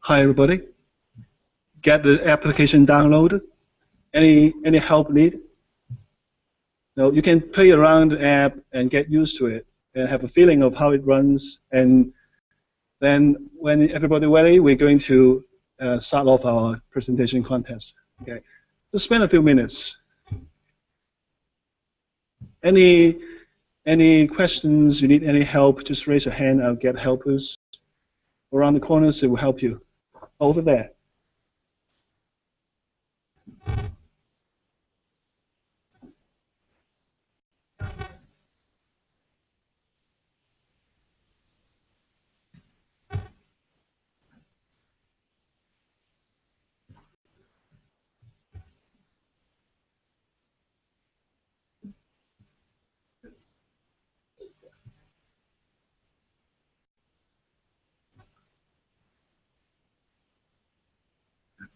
Hi everybody. Get the application downloaded. Any help need? No, you can play around the app and get used to it and have a feeling of how it runs. And then when everybody ready, we're going to start off our presentation contest. Okay, just spend a few minutes. Any questions? You need any help? Just raise your hand. I'll get helpers around the corners. It will help you. Over there.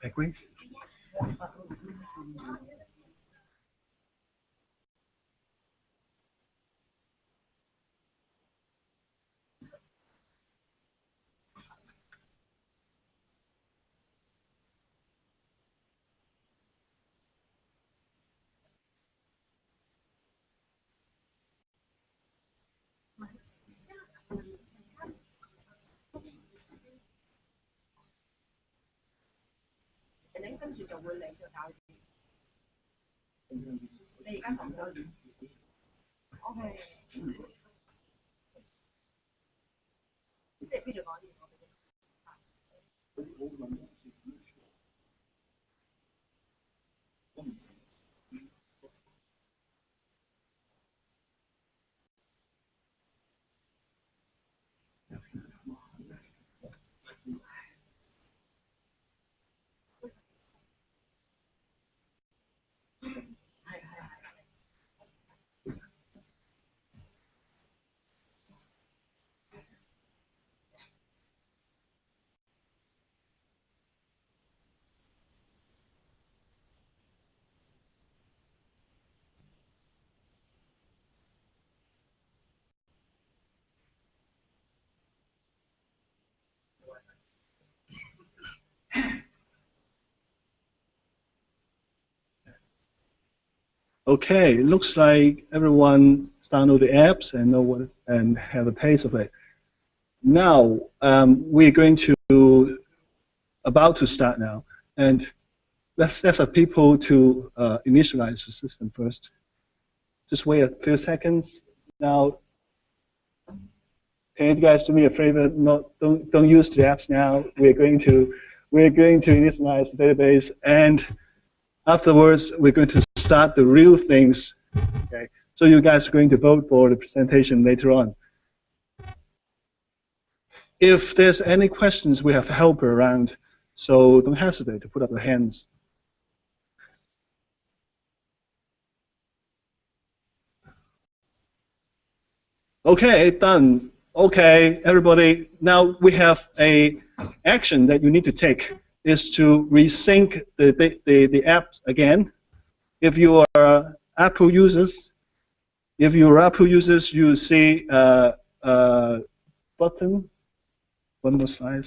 Agree? Okay, it looks like everyone download the apps and know what and have a taste of it. Now we're going to about to start now, and let's have people to initialize the system first. Just wait a few seconds. Now, can you guys do me a favor? Don't use the apps now. We're going to initialize the database, and afterwards we're going to start the real things. Okay, so you guys are going to vote for the presentation later on. If there's any questions, we have a helper around, so don't hesitate to put up your hands. Okay, done. Okay, everybody. Now we have a action that you need to take is to resync the apps again. If you are Apple users, you see button. One more slide.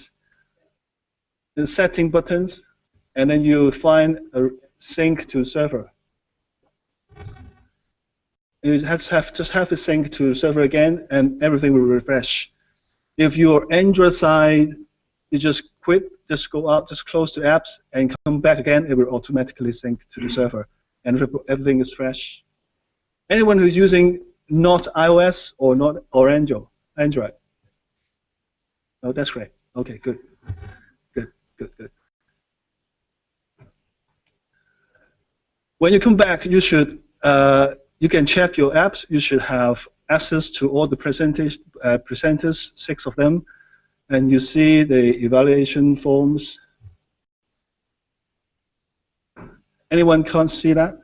The setting buttons, and then you find a sync to server. You just have to sync to server again, and everything will refresh. If you're Android side, you just quit, just go out, just close the apps, and come back again. It will automatically sync to the server, and everything is fresh. Anyone who's using not iOS or Android. Oh, that's great. Okay, good. When you come back, you should you can check your apps. You should have access to all the presenters, 6 of them, and you see the evaluation forms. Anyone can't see that?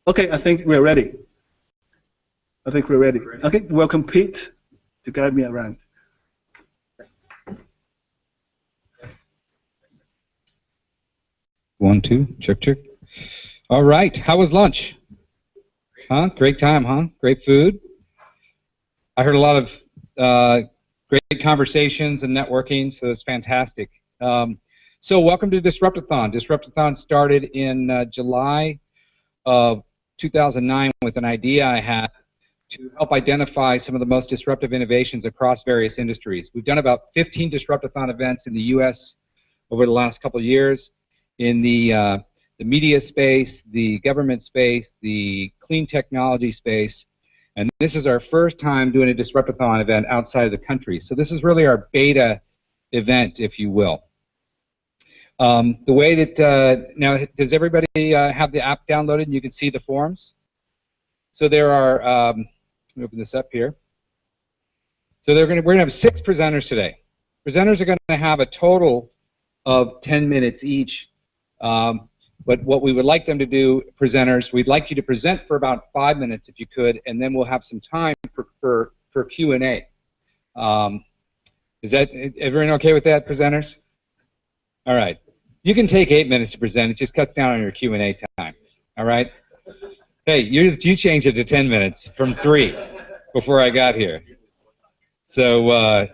Okay, I think we're ready. Okay, welcome Pete to guide me around. 1, 2, check. All right, how was lunch? Huh? Great time, huh? Great food. I heard a lot of Great conversations and networking, so it's fantastic. So welcome to Disruptathon. Disruptathon started in July of 2009 with an idea I had to help identify some of the most disruptive innovations across various industries. We've done about 15 Disruptathon events in the US over the last couple of years in the media space, the government space, the clean technology space, and this is our first time doing a Disruptathon event outside of the country. So this is really our beta event, if you will. The way that, now does everybody have the app downloaded and you can see the forms? So there are, let me open this up here. So we're going to have 6 presenters today. Presenters are going to have a total of 10 minutes each. But what we would like them to do, presenters, we'd like you to present for about 5 minutes if you could, and then we'll have some time for Q&A. Is that, everyone okay with that, presenters? All right. You can take 8 minutes to present. It just cuts down on your Q&A time. All right? Hey, you changed it to 10 minutes from 3 before I got here. So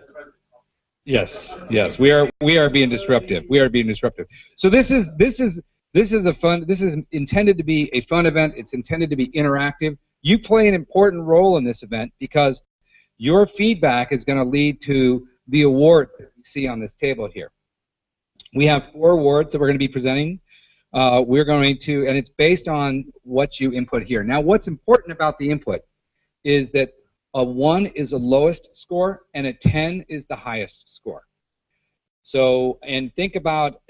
yes, we are being disruptive. We are being disruptive. So this is intended to be a fun event. It's intended to be interactive. You play an important role in this event because your feedback is going to lead to the awards that you see on this table here. We have 4 awards that we're going to be presenting. We're going to, and it's based on what you input here. Now, what's important about the input is that a 1 is the lowest score and a 10 is the highest score. So, and think about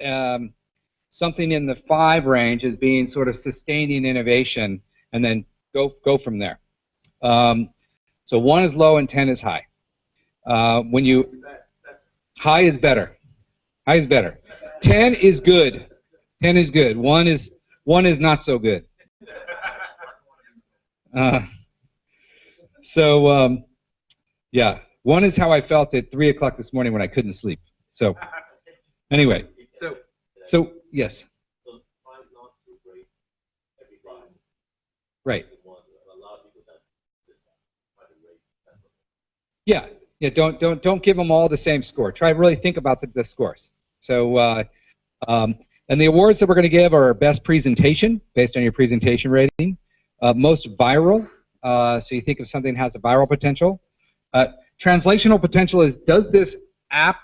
something in the 5 range as being sort of sustaining innovation, and then go from there. So 1 is low and 10 is high. High is better. High is better. 10 is good. 10 is good. 1 is not so good. Yeah, 1 is how I felt at 3 o'clock this morning when I couldn't sleep. So anyway, so yes. Right. Yeah. Don't give them all the same score. Try to really think about the scores. So and the awards that we're going to give are best presentation based on your presentation rating, most viral. So you think if something has a viral potential. Translational potential is, does this app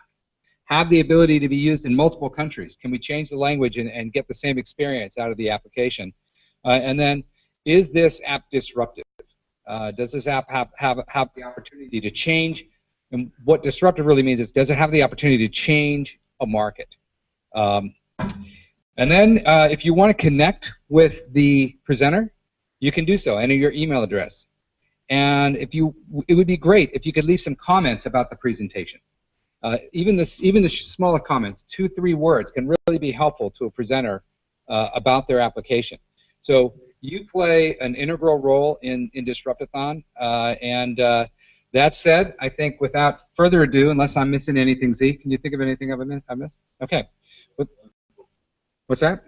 have the ability to be used in multiple countries? Can we change the language and get the same experience out of the application? And then, is this app disruptive? Does this app have the opportunity to change? And what disruptive really means is, does it have the opportunity to change a market? And then, if you want to connect with the presenter, you can do so. Enter your email address. And it would be great if you could leave some comments about the presentation. Even the smaller comments, 2-3 words, can really be helpful to a presenter about their application. So you play an integral role in Disruptathon. That said, I think without further ado, unless I'm missing anything, Z, can you think of anything I missed? Okay. What's that?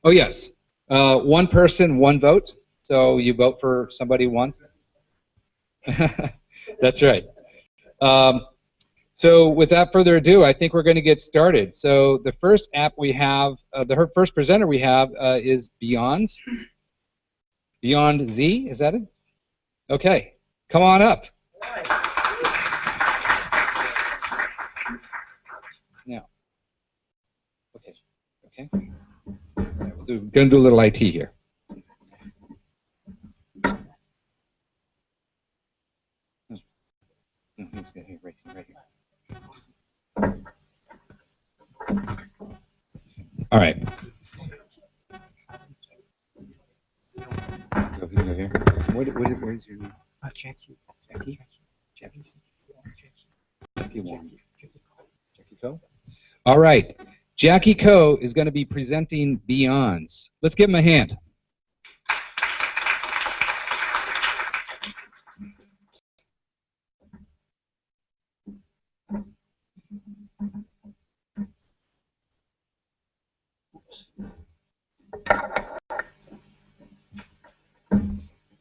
Oh, yes. 1 person, 1 vote. So you vote for somebody once. That's right. So without further ado, I think we're going to get started. So the first app we have, the first presenter we have is Beyond Z, is that it? Okay, come on up. Now, okay. We're going to do a little IT here. Let's get here, right here. All right. Go here. What is your name? Jackie. Jackie Wong. Jackie Coe? All right. Jackie Coe is going to be presenting Beyonds. Let's give him a hand.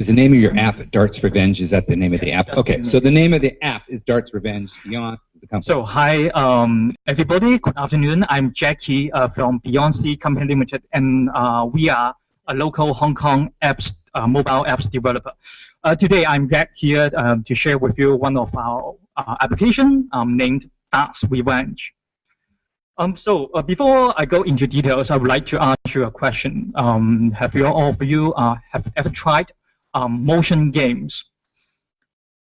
the name of your app Darts Revenge? Is that the name of the app? Okay, so the name of the app is Darts Revenge. Beyond the company. So hi, everybody. Good afternoon. I'm Jackie from Beyond Sea Company Limited, and we are a local Hong Kong apps, mobile apps developer. Today, I'm back here to share with you one of our application named Darts Revenge. Before I go into details, I would like to ask you a question. Have you all of you have ever tried motion games?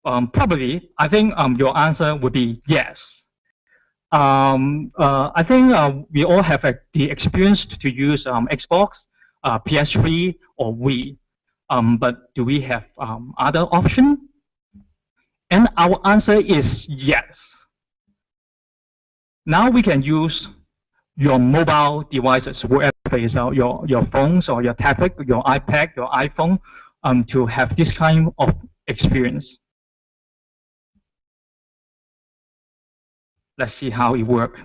Probably, I think your answer would be yes. I think we all have the experience to use Xbox, PS3, or Wii. But do we have other option? And our answer is yes. Now we can use your mobile devices, wherever it is, your phones or your tablet, your iPad, your iPhone, to have this kind of experience. Let's see how it works.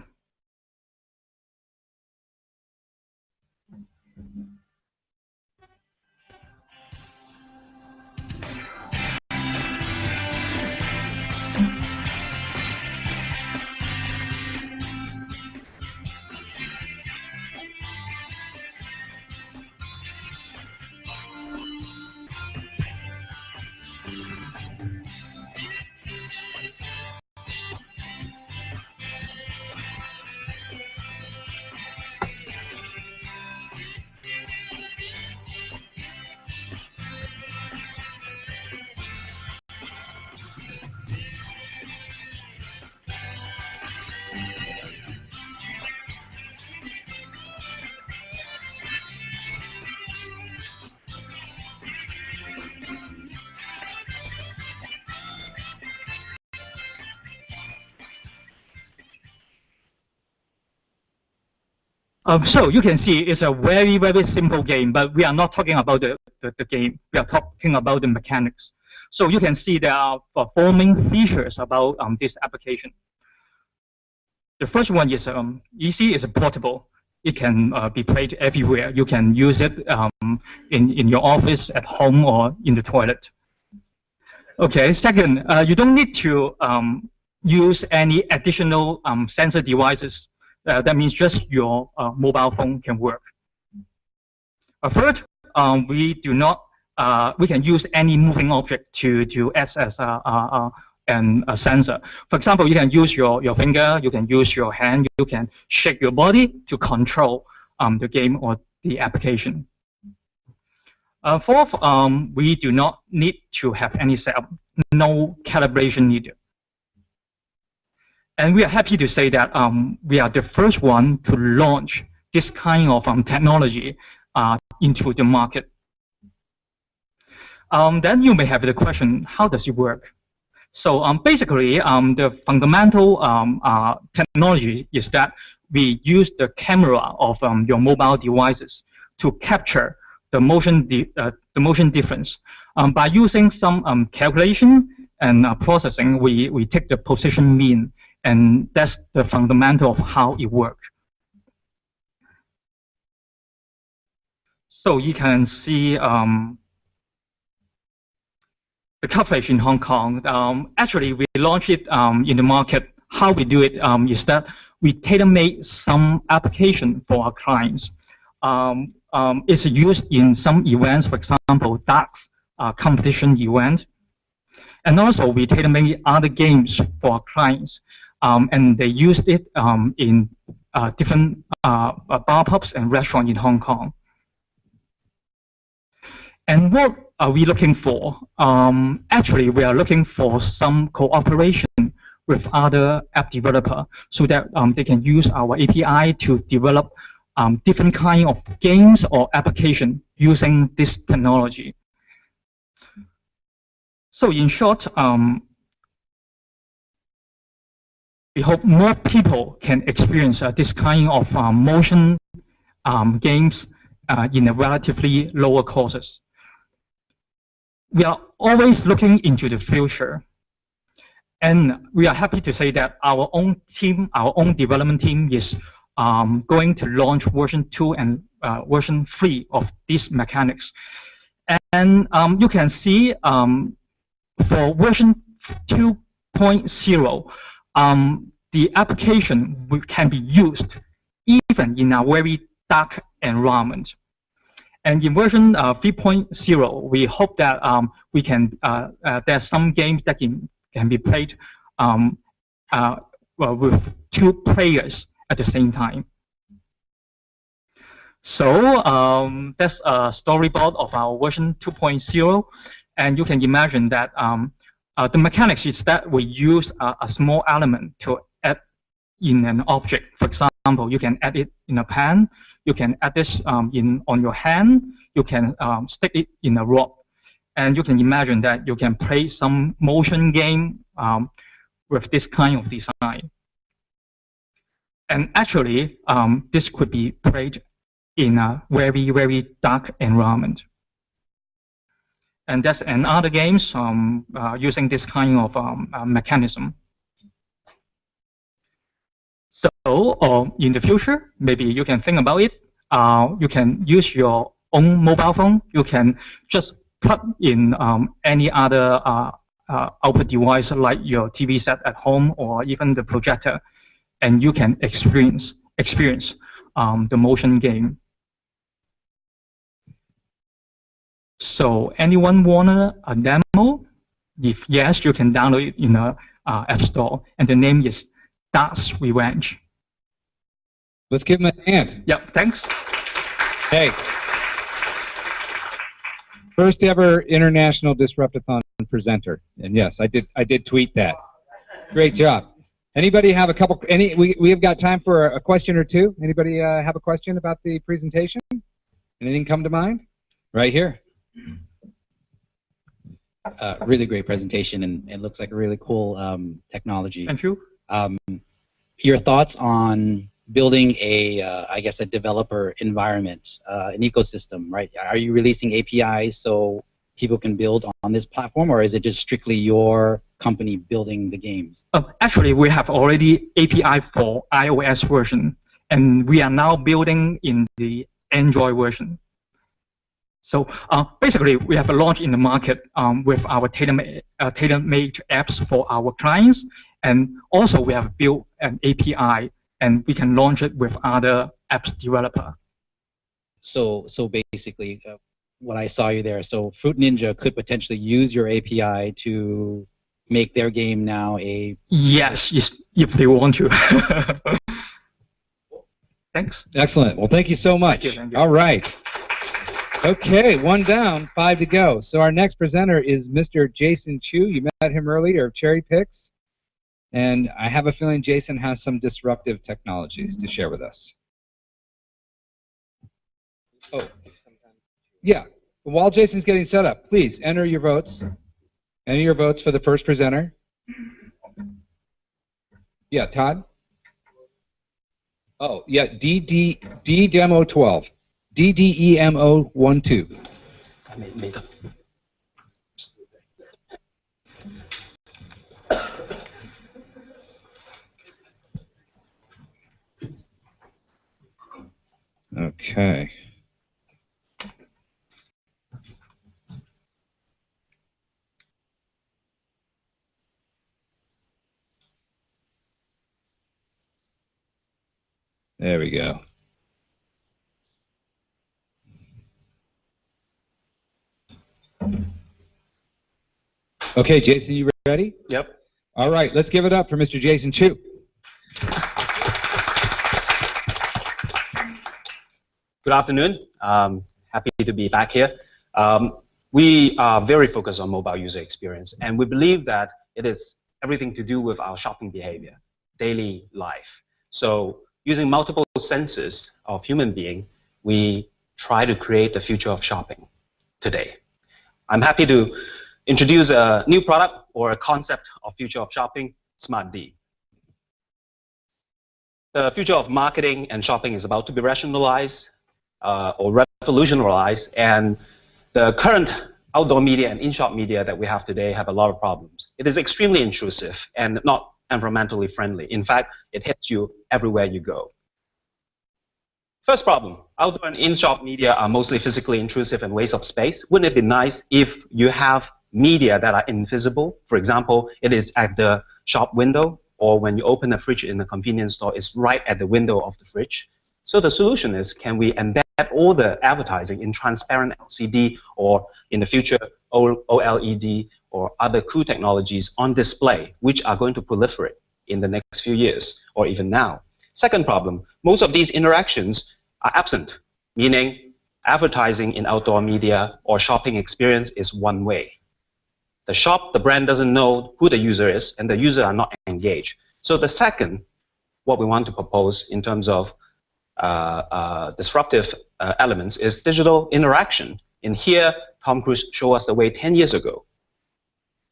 So you can see it's a very, very simple game, but we are not talking about the game. We are talking about the mechanics. So you can see there are performing features about this application. The first one is easy, is portable. It can be played everywhere. You can use it in your office, at home, or in the toilet. Okay, second, you don't need to use any additional sensor devices. That means just your mobile phone can work. Third, we can use any moving object to act as a sensor. For example, you can use your finger, you can use your hand, you can shake your body to control the game or the application. Fourth, we do not need to have any setup, no calibration needed. And we are happy to say that we are the first one to launch this kind of technology into the market. Then you may have the question, how does it work? So basically, the fundamental technology is that we use the camera of your mobile devices to capture the motion difference. By using some calculation and processing, we take the position mean. And that's the fundamental of how it works. So you can see the coverage in Hong Kong. Actually, we launched it in the market. How we do it is that we tailor-made some application for our clients. It's used in some events, for example, darts competition event. And also, we tailor-made other games for our clients. And they used it in different bar pubs and restaurants in Hong Kong. And what are we looking for? Actually, we are looking for some cooperation with other app developers so that they can use our API to develop different kind of games or application using this technology. So in short, we hope more people can experience this kind of motion games in a relatively lower costs. We are always looking into the future. And we are happy to say that our own team, our own development team is going to launch version 2 and version 3 of these mechanics. And you can see for version 2.0, the application can be used even in a very dark environment. And in version 3.0, we hope that we can there's some games that can be played with 2 players at the same time. So that's a storyboard of our version 2.0, and you can imagine that the mechanics is that we use a small element to add in an object. For example, you can add it in a pen, you can add this on your hand, you can stick it in a rod, and you can imagine that you can play some motion game with this kind of design. And actually, this could be played in a very, very dark environment. And that's another games using this kind of mechanism. So in the future, maybe you can think about it. You can use your own mobile phone. You can just plug in any other output device like your TV set at home or even the projector, and you can experience the motion game. So anyone want a demo? If yes, you can download it in the App Store, and the name is Dark's Revenge. Let's give him a hand. Yep, thanks. Hey. First ever International Disruptathon presenter. And yes, I did tweet that. Great job. Anybody have a couple, we have got time for a question or two. Anybody have a question about the presentation? Anything come to mind? Right here. Really great presentation, and it looks like a really cool technology. Thank you. Your thoughts on building a, I guess, a developer environment, an ecosystem, right? Are you releasing APIs so people can build on this platform, or is it just strictly your company building the games? Actually, we have already API for iOS version, and we are now building in the Android version. So basically, we have a launch in the market with our tailor-made apps for our clients, and also we have built an API, and we can launch it with other apps developer. So basically, what I saw you there, so Fruit Ninja could potentially use your API to make their game now a... Yes, if they want to. Thanks. Excellent. Well, thank you so much. Thank you. All right. Okay, 1 down, 5 to go. So our next presenter is Mr. Jason Chu. You met him earlier of Cherry Picks. And I have a feeling Jason has some disruptive technologies to share with us. Oh, yeah. While Jason's getting set up, please enter your votes. Enter your votes for the first presenter. Yeah, Todd? Oh, yeah, D-Demo 12. DDEMO12. Okay. There we go. Okay, Jason, you ready? Yep. All right, let's give it up for Mr. Jason Chu. Good afternoon. Happy to be back here. We are very focused on mobile user experience, and we believe that it is everything to do with our shopping behavior, daily life. So using multiple senses of human being, we try to create the future of shopping today. I'm happy to introduce a new product or a concept of future of shopping, Smart D. The future of marketing and shopping is about to be rationalized or revolutionized, and the current outdoor media and in-shop media that we have today have a lot of problems. It is extremely intrusive and not environmentally friendly. In fact, it hits you everywhere you go. First problem, outdoor and in-shop media are mostly physically intrusive and waste of space. Wouldn't it be nice if you have media that are invisible? For example, it is at the shop window, or when you open a fridge in a convenience store, it's right at the window of the fridge. So the solution is, can we embed all the advertising in transparent LCD, or in the future, OLED, or other cool technologies on display, which are going to proliferate in the next few years, or even now? Second problem, most of these interactions are absent, meaning advertising in outdoor media or shopping experience is one way. The brand doesn't know who the user is, and the user are not engaged. So the second, what we want to propose in terms of disruptive elements is digital interaction. In here, Tom Cruise showed us the way 10 years ago.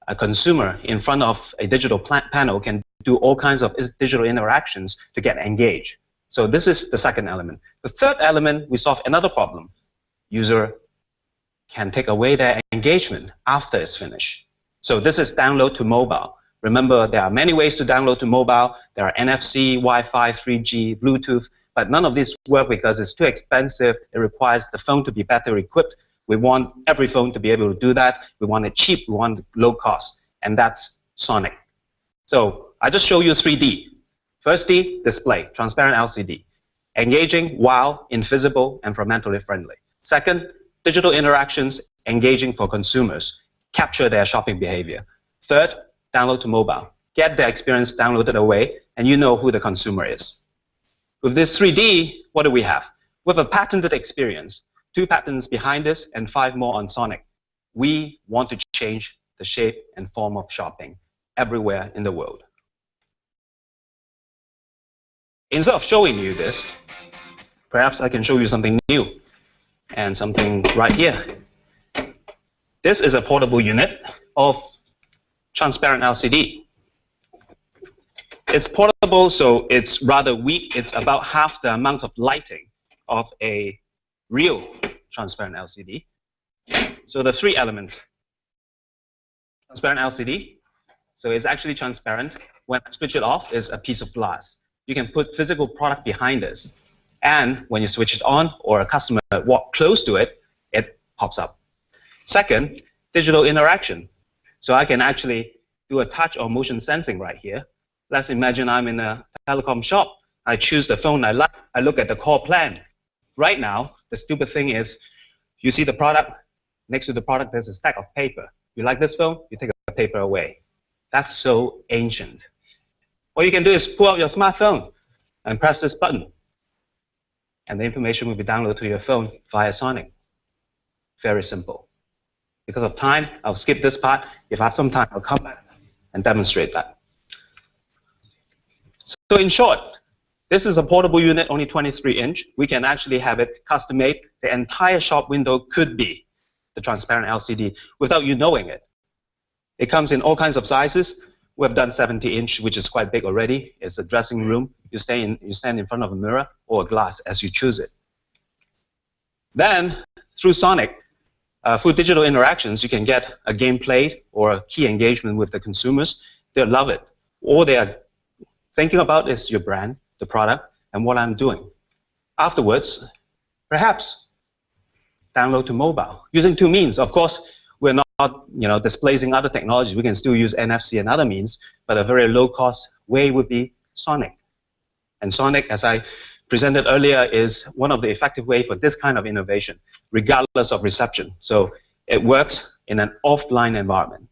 A consumer in front of a digital panel can do all kinds of digital interactions to get engaged. So this is the second element. The third element, we solve another problem. User can take away their engagement after it's finished. So this is download to mobile. Remember, there are many ways to download to mobile. There are NFC, Wi-Fi, 3G, Bluetooth, but none of these work because it's too expensive. It requires the phone to be better equipped. We want every phone to be able to do that. We want it cheap. We want it low cost. And that's Sonic. So I just show you 3D. First D, display, transparent LCD. Engaging, wow, invisible, environmentally friendly. Second, digital interactions, engaging for consumers. Capture their shopping behavior. Third, download to mobile. Get the experience downloaded away, and you know who the consumer is. With this 3D, what do we have? With a patented experience, 2 patents behind this, and 5 more on Sonic. We want to change the shape and form of shopping everywhere in the world. Instead of showing you this, perhaps I can show you something new, and something right here. This is a portable unit of transparent LCD. It's portable, so it's rather weak. It's about half the amount of lighting of a real transparent LCD. So the 3 elements. Transparent LCD, so it's actually transparent. When I switch it off, it's a piece of glass. You can put physical product behind this. And when you switch it on, or a customer walk close to it, it pops up. Second, digital interaction. So I can actually do a touch or motion sensing right here. Let's imagine I'm in a telecom shop. I choose the phone I like. I look at the call plan. Right now, the stupid thing is, you see the product. Next to the product, there's a stack of paper. You like this phone? You take the paper away. That's so ancient. All you can do is pull out your smartphone and press this button. And the information will be downloaded to your phone via Sonic. Very simple. Because of time, I'll skip this part. If I have some time, I'll come back and demonstrate that. So in short, this is a portable unit, only 23-inch. We can actually have it custom-made. The entire shop window could be the transparent LCD without you knowing it. It comes in all kinds of sizes. We've done 70-inch, which is quite big already. It's a dressing room. You stand in front of a mirror or a glass as you choose it. Then, through Sonic, through digital interactions, you can get a game played or a key engagement with the consumers. They'll love it. All they are thinking about is your brand, the product, and what I'm doing. Afterwards, perhaps download to mobile using 2 means. Of course, we're not displacing other technologies. We can still use NFC and other means, but a very low-cost way would be Sonic. And Sonic, as I presented earlier, is one of the effective ways for this kind of innovation, regardless of reception. So it works in an offline environment.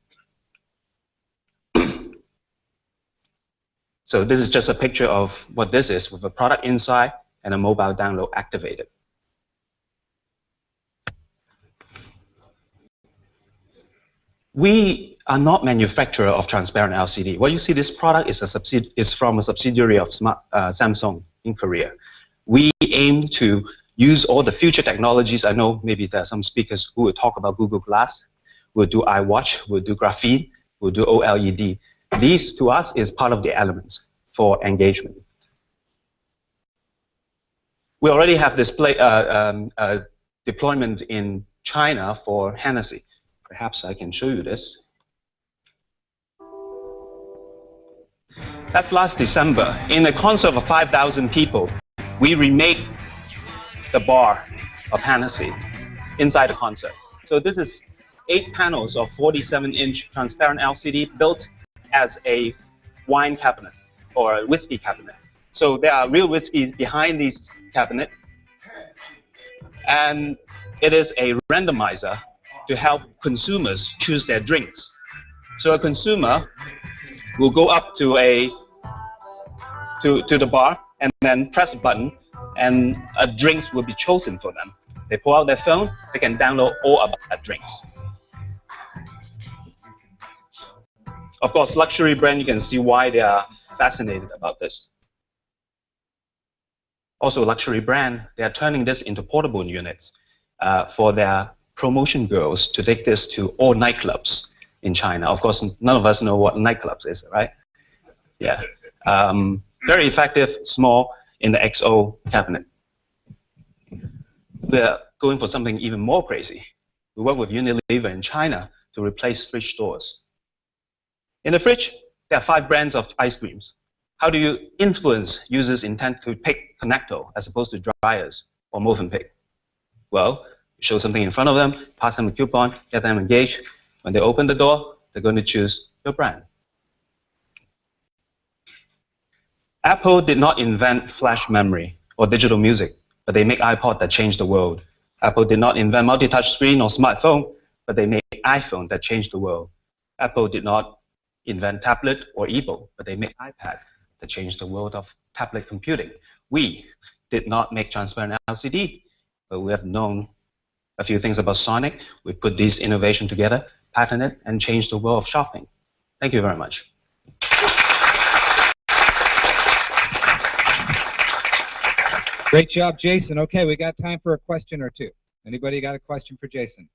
So this is just a picture of what this is with a product inside and a mobile download activated. We are not manufacturer of transparent LCD. What you see, this product is from a subsidiary of Samsung in Korea. We aim to use all the future technologies. I know maybe there are some speakers who will talk about Google Glass. We'll do iWatch. We'll do graphene. We'll do OLED. These, to us, is part of the elements for engagement. We already have display deployment in China for Hennessy. Perhaps I can show you this. That's last December. In a concert of 5,000 people, we remade the bar of Hennessy inside the concert. So this is 8 panels of 47-inch transparent LCD built as a wine cabinet or a whiskey cabinet. So there are real whiskey behind these cabinets, and it is a randomizer to help consumers choose their drinks. So a consumer will go up to the bar and then press a button, and drinks will be chosen for them. They pull out their phone, they can download all about drinks. Of course, luxury brand, you can see why they are fascinated about this. Also, luxury brand, they are turning this into portable units for their promotion girls to take this to all nightclubs in China. Of course, none of us know what nightclubs is, right? Yeah. Very effective, small, in the XO cabinet. We're going for something even more crazy. We work with Unilever in China to replace fridge doors. In the fridge, there are 5 brands of ice creams. How do you influence users' intent to pick Connecto as opposed to Dryers or Movenpick? Well, you show something in front of them, pass them a coupon, get them engaged. When they open the door, they're going to choose your brand. Apple did not invent flash memory or digital music, but they make iPod that changed the world. Apple did not invent multi-touch screen or smartphone, but they made iPhone that changed the world. Apple did not invent tablet or e-book, but they made iPad that changed the world of tablet computing. We did not make transparent LCD, but we have known a few things about Sonic. We put these innovations together, patented, and changed the world of shopping. Thank you very much. Great job, Jason. Okay, we got time for a question or two. Anybody got a question for Jason?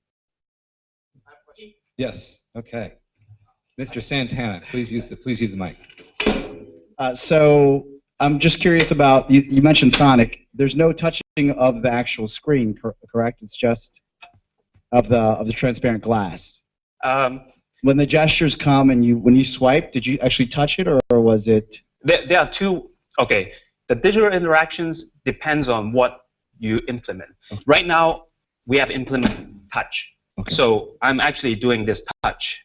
Yes. Okay. Mr. Santana, please use the mic. So I'm just curious about, you mentioned Sonic. There's no touching of the actual screen, correct? It's just of the transparent glass. When the gestures come and when you swipe, did you actually touch it, or was it? There are two. Okay, the digital interactions depends on what you implement. Okay. Right now, we have implemented touch. Okay. So I'm actually doing this touch.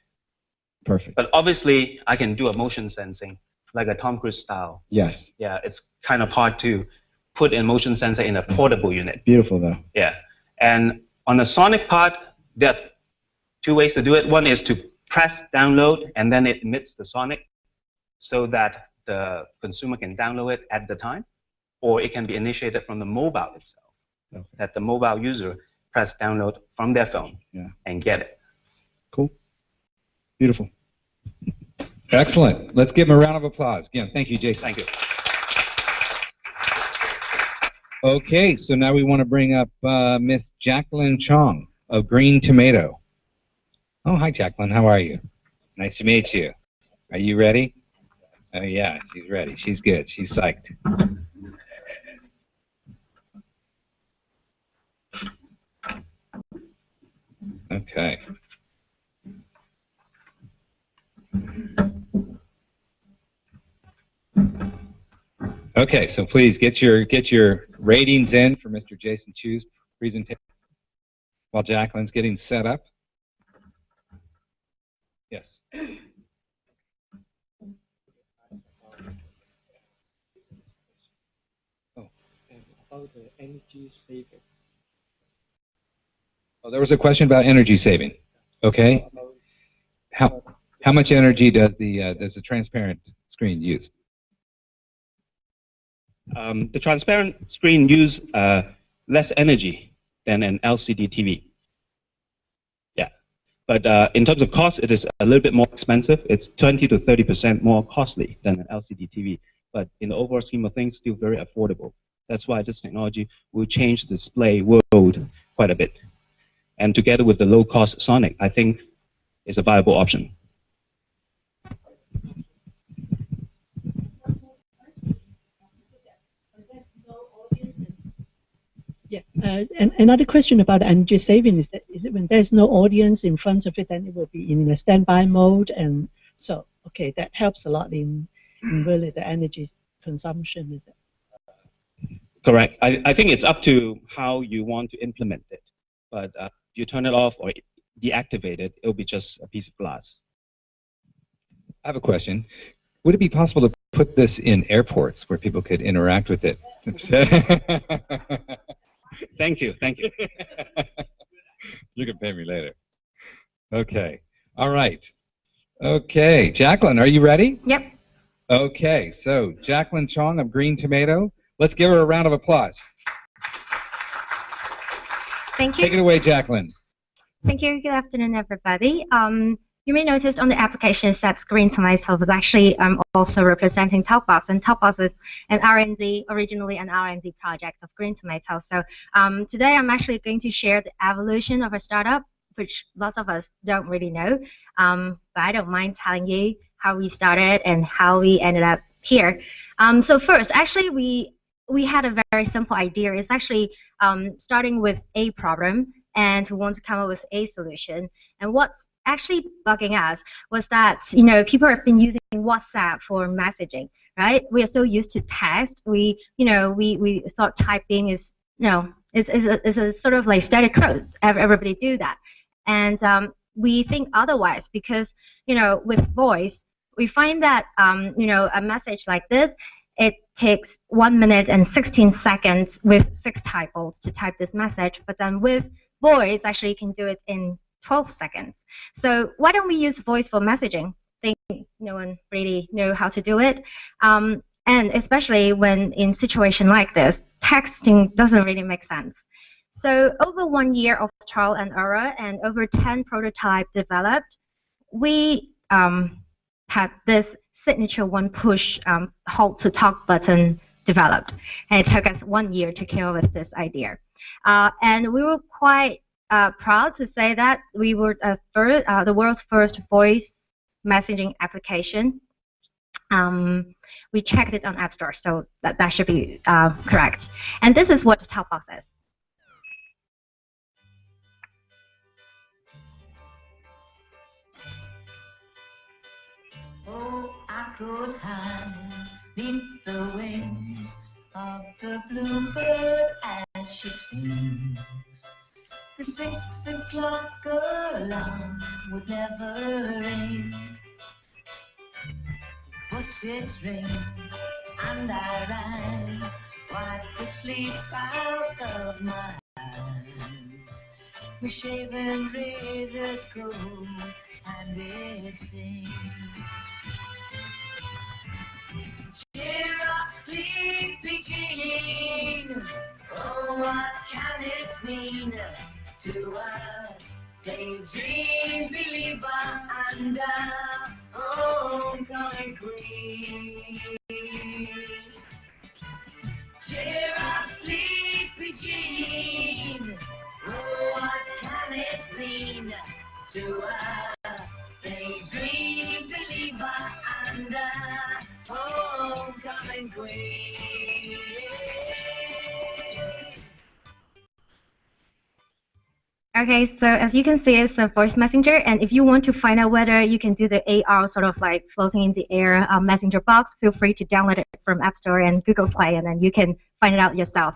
Perfect. But obviously, I can do a motion sensing, like a Tom Cruise style. Yes. Yeah, it's kind of hard to put in motion sensor in a portable unit. Beautiful, though. Yeah. And on the Sonic part, there are 2 ways to do it. One is to press download, and then it emits the Sonic so that the consumer can download it at the time, or it can be initiated from the mobile itself, Okay. that the mobile user press download from their phone and get it. Cool. Beautiful. Excellent. Let's give him a round of applause. Again, thank you, Jason. Thank you. Okay, so now we want to bring up Miss Jacqueline Chong of Green Tomato. Oh, hi, Jacqueline. How are you? Nice to meet you. Are you ready? Oh, yeah, she's ready. She's good. She's psyched. Okay. Okay, so please get your ratings in for Mr. Jason Chu's presentation while Jacqueline's getting set up. Yes. About the energy saving. Oh, there was a question about energy saving. Okay. How much energy does the transparent screen use? The transparent screen uses less energy than an LCD TV. Yeah, but in terms of cost, it is a little bit more expensive. It's 20 to 30% more costly than an LCD TV. But in the overall scheme of things, still very affordable. That's why this technology will change the display world quite a bit. And together with the low-cost Sonic, I think is a viable option. Yeah, and another question about energy saving is it when there's no audience in front of it, then it will be in a standby mode, and so okay, that helps a lot in really the energy consumption, is it? Correct. I think it's up to how you want to implement it. But if you turn it off or deactivate it, it'll be just a piece of glass. I have a question. Would it be possible to put this in airports where people could interact with it? Thank you. Thank you. You can pay me later. Okay. All right. Okay. Jacqueline, are you ready? Yep. Okay. So Jacqueline Chong of Green Tomato. Let's give her a round of applause. Thank you. Take it away, Jacqueline. Thank you. Good afternoon, everybody. You may notice on the application that Green Tomato was actually also representing TalkBox, and TalkBox is an R&D, originally an R&D project of Green Tomato. So today I'm actually going to share the evolution of a startup, which lots of us don't really know, but I don't mind telling you how we started and how we ended up here. So first, actually, we had a very simple idea. It's actually starting with a problem, and we want to come up with a solution. And what's actually bugging us was that, you know, people have been using WhatsApp for messaging, right? We are so used to text. We thought typing is, you know, it's a sort of like static code. Everybody do that. And we think otherwise because, you know, with voice, we find that, you know, a message like this, it takes 1 minute and 16 seconds with 6 typos to type this message. But then with voice, actually, you can do it in 12 seconds. So why don't we use voice for messaging? I think no one really know how to do it. And especially when in situation like this, texting doesn't really make sense. So over 1 year of trial and error and over 10 prototypes developed, we had this signature one push halt to talk button developed. And it took us 1 year to come up with this idea. And we were quite proud to say that we were the world's first voice messaging application. We checked it on App Store, so that should be correct. And this is what the TalkBox is. Oh, I could hide beneath the wings of the bluebird as she sings. The 6 o'clock alarm would never ring, but it rings and I rise, wipe the sleep out of my eyes. My shaven razor's cold and it stings. Cheer up, sleepy Jean. Oh, what can it mean to a daydream believer and a homecoming queen? Cheer up, sleepy Jean. Oh, what can it mean to a daydream believer and a homecoming queen? Okay, so as you can see, it's a voice messenger, and if you want to find out whether you can do the AR sort of like floating in the air messenger box, feel free to download it from App Store and Google Play, and then you can find it out yourself.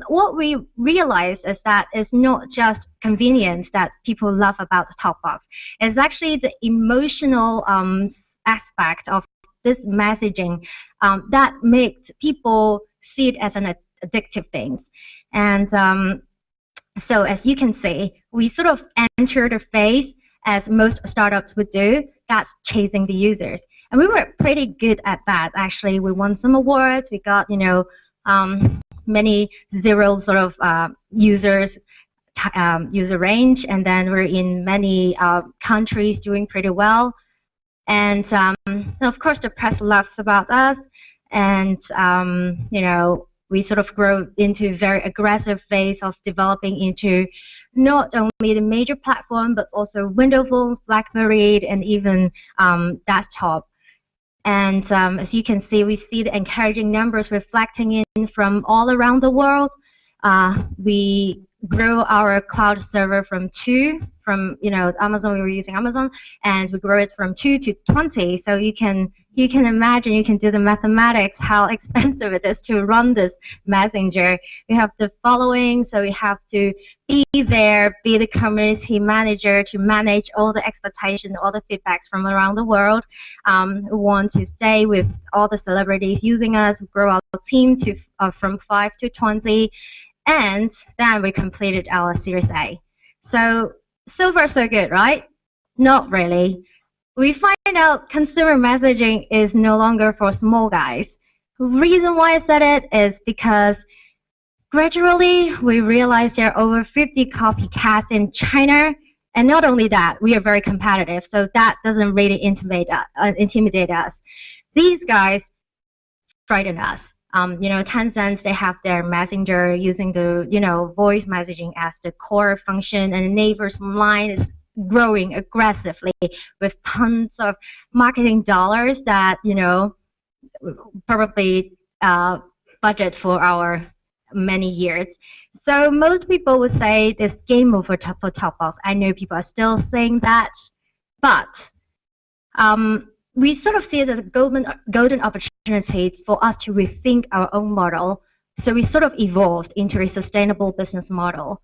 What we realized is that it's not just convenience that people love about the TalkBox. It's actually the emotional aspect of this messaging that makes people see it as an addictive thing. And so as you can see, we sort of enter the phase as most startups would do, that's chasing the users. And we were pretty good at that, actually. We won some awards. We got, you know, many zero sort of users, user range. And then we're in many countries doing pretty well. And of course, the press loves about us. And, you know, we sort of grow into a very aggressive phase of developing into not only the major platform, but also Windows phones, BlackBerry, and even desktop. And as you can see, we see the encouraging numbers reflecting in from all around the world. We grew our cloud server from 2, from, you know, Amazon, we were using Amazon, and we grew it from 2 to 20. So you can you can imagine, you can do the mathematics, how expensive it is to run this messenger. You have the following, so you have to be there, be the community manager to manage all the expectation, all the feedbacks from around the world. We want to stay with all the celebrities using us, grow our team to from 5 to 20, and then we completed our Series A. So far so good, right? Not really. We find out consumer messaging is no longer for small guys. The reason why I said it is because gradually we realized there are over 50 copycats in China, and not only that, we are very competitive, so that doesn't really intimidate us. These guys frighten us. Tencent, they have their messenger using the voice messaging as the core function, and Naver's line is growing aggressively with tons of marketing dollars that probably budget for our many years. So most people would say this game over for Talkbox. I know people are still saying that, but we sort of see it as a golden opportunity for us to rethink our own model. So we sort of evolved into a sustainable business model.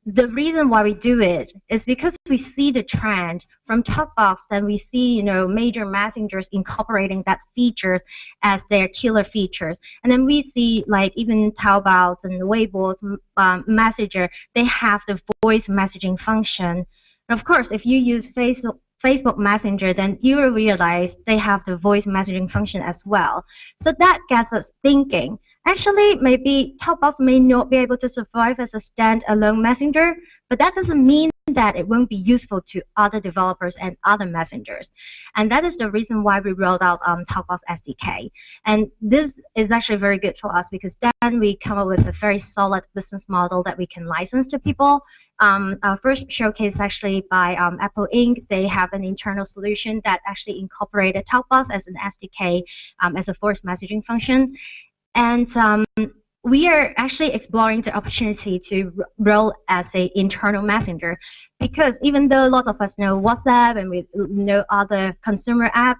The reason why we do it is because we see the trend from Talkbox, then we see major messengers incorporating that features as their killer features, and then we see like even Taobao's and Weibo's messenger, they have the voice messaging function. And of course, if you use Facebook Messenger, then you will realize they have the voice messaging function as well. So that gets us thinking. Actually, maybe Talkbox may not be able to survive as a standalone messenger, but that doesn't mean that it won't be useful to other developers and other messengers. And that is the reason why we rolled out Talkbox SDK. And this is actually very good for us because then we come up with a very solid business model that we can license to people. Our first showcase actually by Apple Inc. They have an internal solution that actually incorporated Talkbox as an SDK as a voice messaging function. And we are actually exploring the opportunity to roll as an internal messenger, because even though a lot of us know WhatsApp and we know other consumer apps,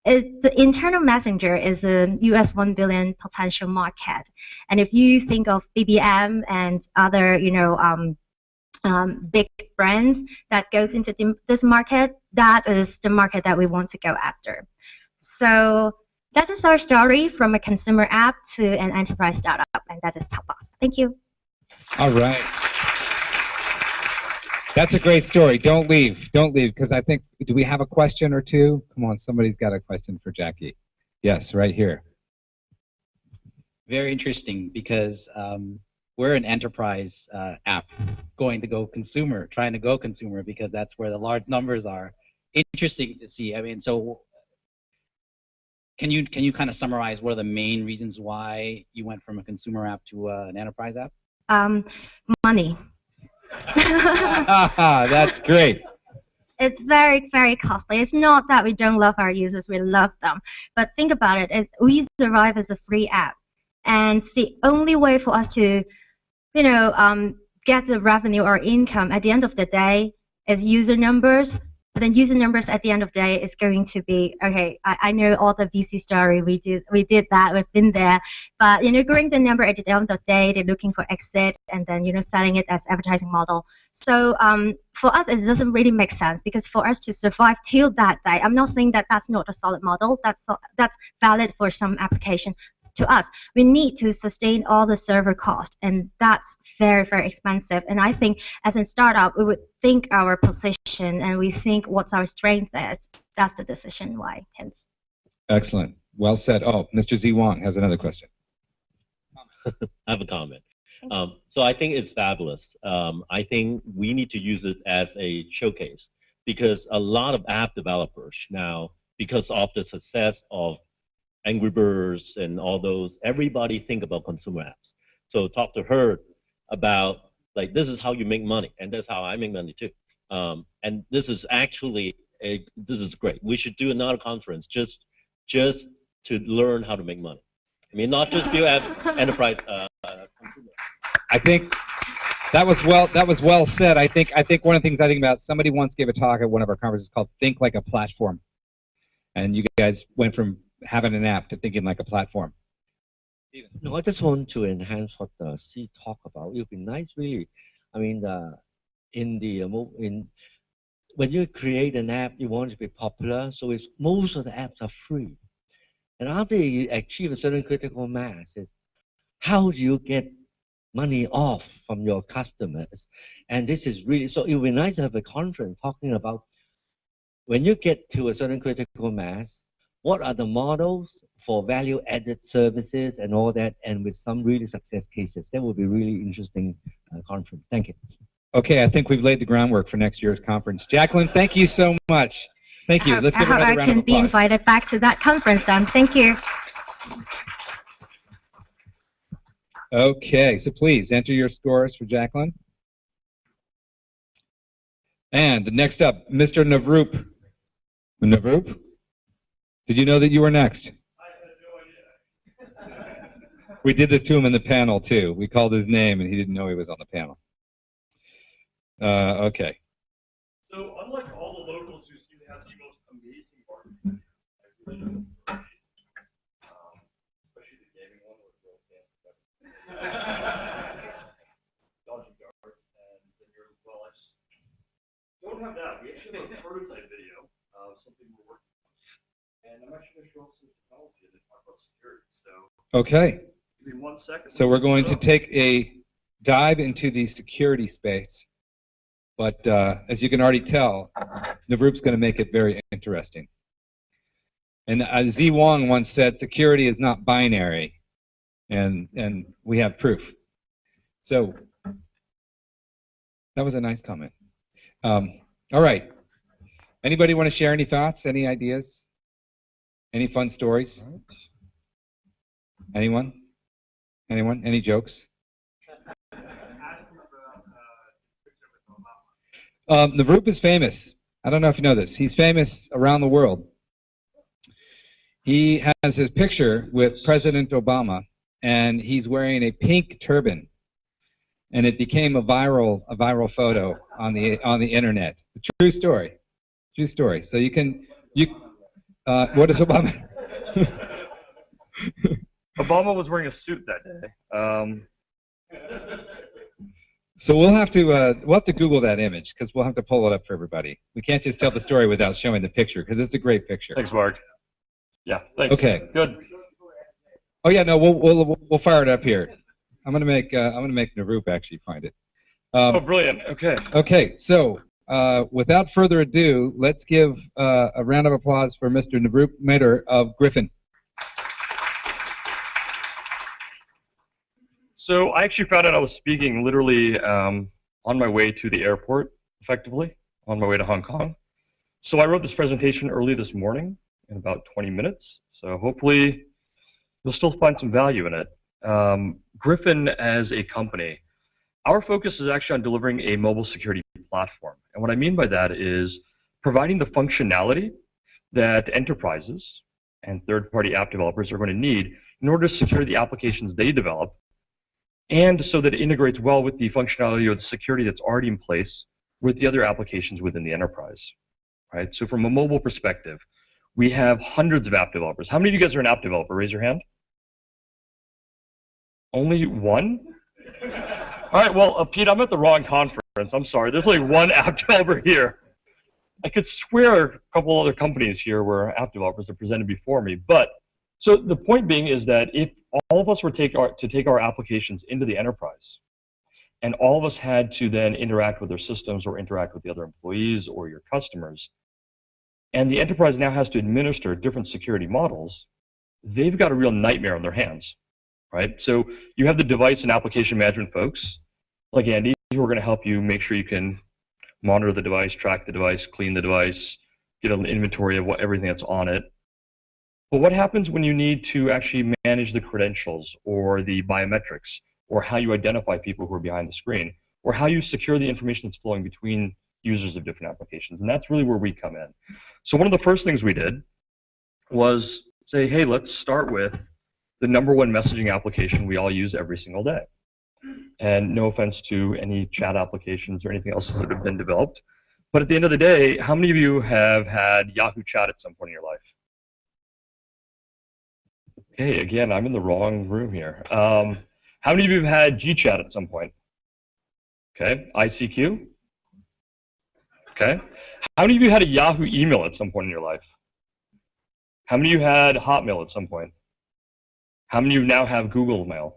the internal messenger is a US 1 billion potential market. And if you think of BBM and other big brands that goes into this market, that is the market that we want to go after. So that is our story from a consumer app to an enterprise startup, and that is Talkbox. Thank you. All right. That's a great story. Don't leave, because I think, do we have a question or two? Come on, somebody's got a question for Jackie. Yes, right here. Very interesting, because we're an enterprise app trying to go consumer, because that's where the large numbers are. Interesting to see. I mean, so can you kind of summarize what are the main reasons why you went from a consumer app to an enterprise app? Money. That's great. It's very, very costly. It's not that we don't love our users, we love them. But think about it, we survive as a free app. And the only way for us to, get the revenue or income at the end of the day is user numbers. But then user numbers at the end of the day is going to be, okay, I know all the VC story, we did that, we've been there. But, growing the number at the end of the day, they're looking for exit and then, selling it as advertising model. So for us, it doesn't really make sense, because for us to survive till that day, I'm not saying that that's not a solid model, that's valid for some application. To us, we need to sustain all the server cost, and that's very, very expensive. And I think as a startup, we would think our position and we think what our strength is. That's the decision why, hence. Excellent. Well said. Oh, Mr. Z Wong has another question. I have a comment. So I think it's fabulous. I think we need to use it as a showcase, because a lot of app developers now, because of the success of Angry Birds and all those, everybody think about consumer apps. So talk to her about, like, this is how you make money, and that's how I make money too. And this is actually this is great. We should do another conference just to learn how to make money. I mean, not just build enterprise consumer. I think that was well said. I think one of the things I think about, somebody once gave a talk at one of our conferences called "Think Like a Platform." and you guys went from having an app to thinking like a platform. No, I just want to enhance what C talked about. It would be nice, really. I mean, when you create an app, you want it to be popular. So most of the apps are free, and after you achieve a certain critical mass, how do you get money off from your customers? And this is really so. It would be nice to have a conference talking about when you get to a certain critical mass, what are the models for value-added services and all that, and with some really success cases. That would be really interesting conference. Thank you. Okay, I think we've laid the groundwork for next year's conference. Jacqueline, thank you so much. Thank you. Let's give her another round of applause. I hope I can be invited back to that conference then. Thank you. Okay, so please enter your scores for Jacqueline. And next up, Mr. Navroop. Navroop, did you know that you were next? We did this to him in the panel, too. We called his name, and he didn't know he was on the panel. Okay. So, unlike all the locals who seem to have the most amazing marketing, especially the gaming one with real fancy dodging darts, and then you're, well, I just don't have that. We actually have a prototype video of something we're working on. And I'm actually going to show off some technology and then talk about security. So, okay. Give me 1 second. So we're going to take a dive into the security space. But as you can already tell, Navroop's going to make it very interesting. And Z Wong once said, security is not binary. And we have proof. So that was a nice comment. All right. Anybody want to share any thoughts, any ideas? Any fun stories? Anyone? Anyone? Any jokes? Navroop is famous. I don't know if you know this. He's famous around the world. He has his picture with President Obama, and he's wearing a pink turban, and it became a viral photo on the internet. A true story. True story. So you can what is Obama? Obama was wearing a suit that day. So we'll have to Google that image because we'll have to pull it up for everybody. We can't just tell the story without showing the picture because it's a great picture. Thanks, Mark. Yeah. Thanks. Okay. Good. Oh yeah, no, we'll fire it up here. I'm gonna make Navroop actually find it. Oh, brilliant. Okay. Okay. So without further ado, let's give a round of applause for Mr. Navroop Mader of Griffin. So I actually found out I was speaking literally on my way to the airport, effectively, on my way to Hong Kong. So I wrote this presentation early this morning in about 20 minutes. So hopefully you'll still find some value in it. Griffin as a company, our focus is actually on delivering a mobile security platform. And what I mean by that is providing the functionality that enterprises and third-party app developers are going to need in order to secure the applications they develop, and so that it integrates well with the functionality or the security that's already in place with the other applications within the enterprise. Right? So from a mobile perspective, we have hundreds of app developers. How many of you guys are an app developer? Raise your hand. Only one? All right, well, Pete, I'm at the wrong conference. I'm sorry. There's only one app developer here. I could swear a couple other companies here were app developers that presented before me. But so the point being is that if all of us were to take our applications into the enterprise, and all of us had to then interact with their systems or interact with the other employees or your customers, and the enterprise now has to administer different security models, they've got a real nightmare on their hands, right? So you have the device and application management folks, like Andy, who are going to help you make sure you can monitor the device, track the device, clean the device, get an inventory of everything that's on it. But what happens when you need to actually manage the credentials or the biometrics, or how you identify people who are behind the screen, or how you secure the information that's flowing between users of different applications? And that's really where we come in. So one of the first things we did was say, hey, let's start with the #1 messaging application we all use every single day. And no offense to any chat applications or anything else that have been developed, but at the end of the day, how many of you have had Yahoo Chat at some point in your life? Okay, again, I'm in the wrong room here. How many of you have had GChat at some point? Okay, ICQ? Okay. How many of you had a Yahoo email at some point in your life? How many of you had Hotmail at some point? How many of you now have Google Mail?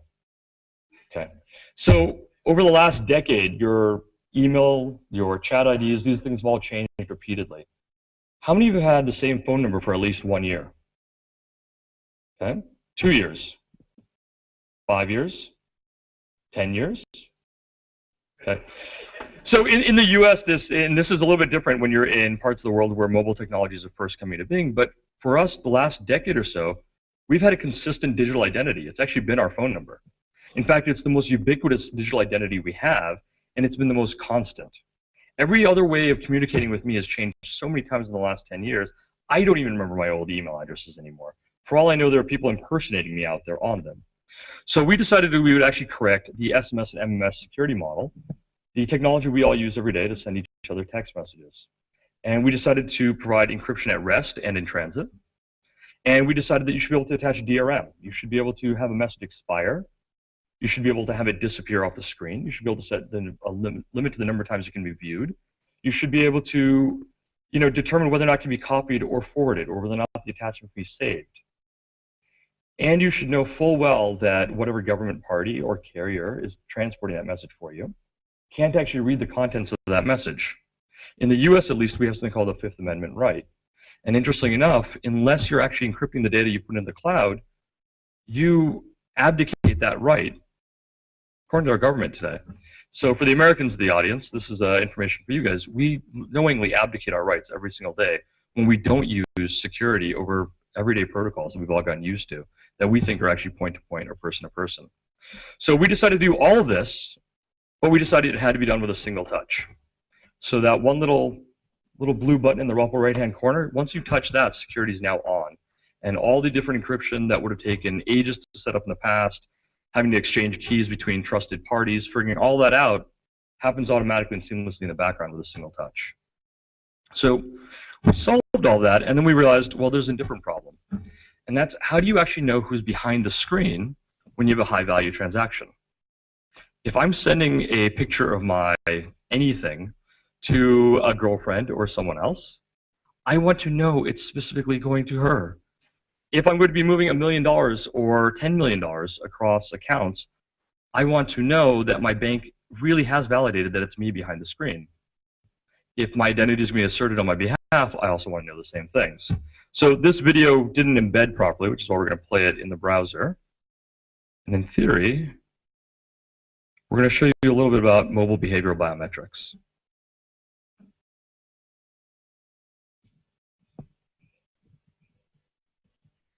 Okay. So over the last decade, your email, your chat IDs, these things have all changed repeatedly. How many of you had the same phone number for at least 1 year? Okay. 2 years? 5 years? 10 years? Okay. So in the US, this is a little bit different when you're in parts of the world where mobile technologies are first coming to being, but for us, the last decade or so, we've had a consistent digital identity. It's actually been our phone number. In fact, it's the most ubiquitous digital identity we have, and it's been the most constant. Every other way of communicating with me has changed so many times in the last 10 years, I don't even remember my old email addresses anymore. For all I know, there are people impersonating me out there on them. So we decided that we would actually correct the SMS and MMS security model, the technology we all use every day to send each other text messages. And we decided to provide encryption at rest and in transit. And we decided that you should be able to attach DRM. You should be able to have a message expire. You should be able to have it disappear off the screen. You should be able to set a limit to the number of times it can be viewed. You should be able to, determine whether or not it can be copied or forwarded, or whether or not the attachment can be saved. And you should know full well that whatever government party or carrier is transporting that message for you can't actually read the contents of that message. In the US, at least, we have something called the Fifth Amendment right. And interestingly enough, unless you're actually encrypting the data you put in the cloud, you abdicate that right, according to our government today. So for the Americans in the audience, this is information for you guys. We knowingly abdicate our rights every single day when we don't use security over everyday protocols that we've all gotten used to, that we think are actually point-to-point or person-to-person. So we decided to do all of this, but we decided it had to be done with a single touch. So that one little blue button in the upper right-hand corner, once you touch that, security is now on. And all the different encryption that would have taken ages to set up in the past, having to exchange keys between trusted parties, figuring all that out, happens automatically and seamlessly in the background with a single touch. So we solved all that, and then we realized, well, there's a different problem. And that's, how do you actually know who's behind the screen when you have a high-value transaction? If I'm sending a picture of my anything to a girlfriend or someone else, I want to know it's specifically going to her. If I'm going to be moving $1 million or $10 million across accounts, I want to know that my bank really has validated that it's me behind the screen. If my identity is going to be asserted on my behalf, I also want to know the same things. So this video didn't embed properly, which is why we're going to play it in the browser. And in theory, we're going to show you a little bit about mobile behavioral biometrics.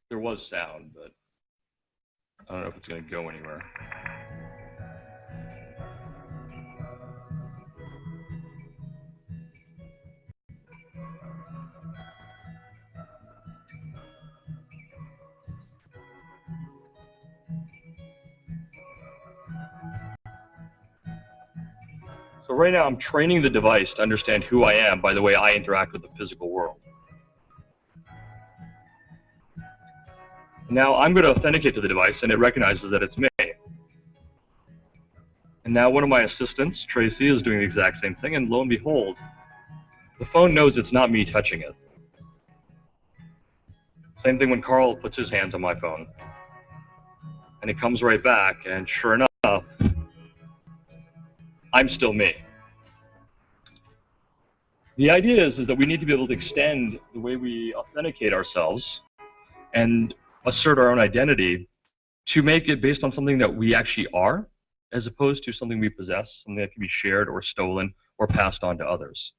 There was sound, but I don't know if it's going to go anywhere. So right now I'm training the device to understand who I am by the way I interact with the physical world. Now I'm going to authenticate to the device, and it recognizes that it's me. And now one of my assistants, Tracy, is doing the exact same thing, and lo and behold, the phone knows it's not me touching it. Same thing when Carl puts his hands on my phone. And it comes right back, and sure enough, I'm still me. The idea is that we need to be able to extend the way we authenticate ourselves and assert our own identity to make it based on something that we actually are, as opposed to something we possess, something that can be shared or stolen or passed on to others.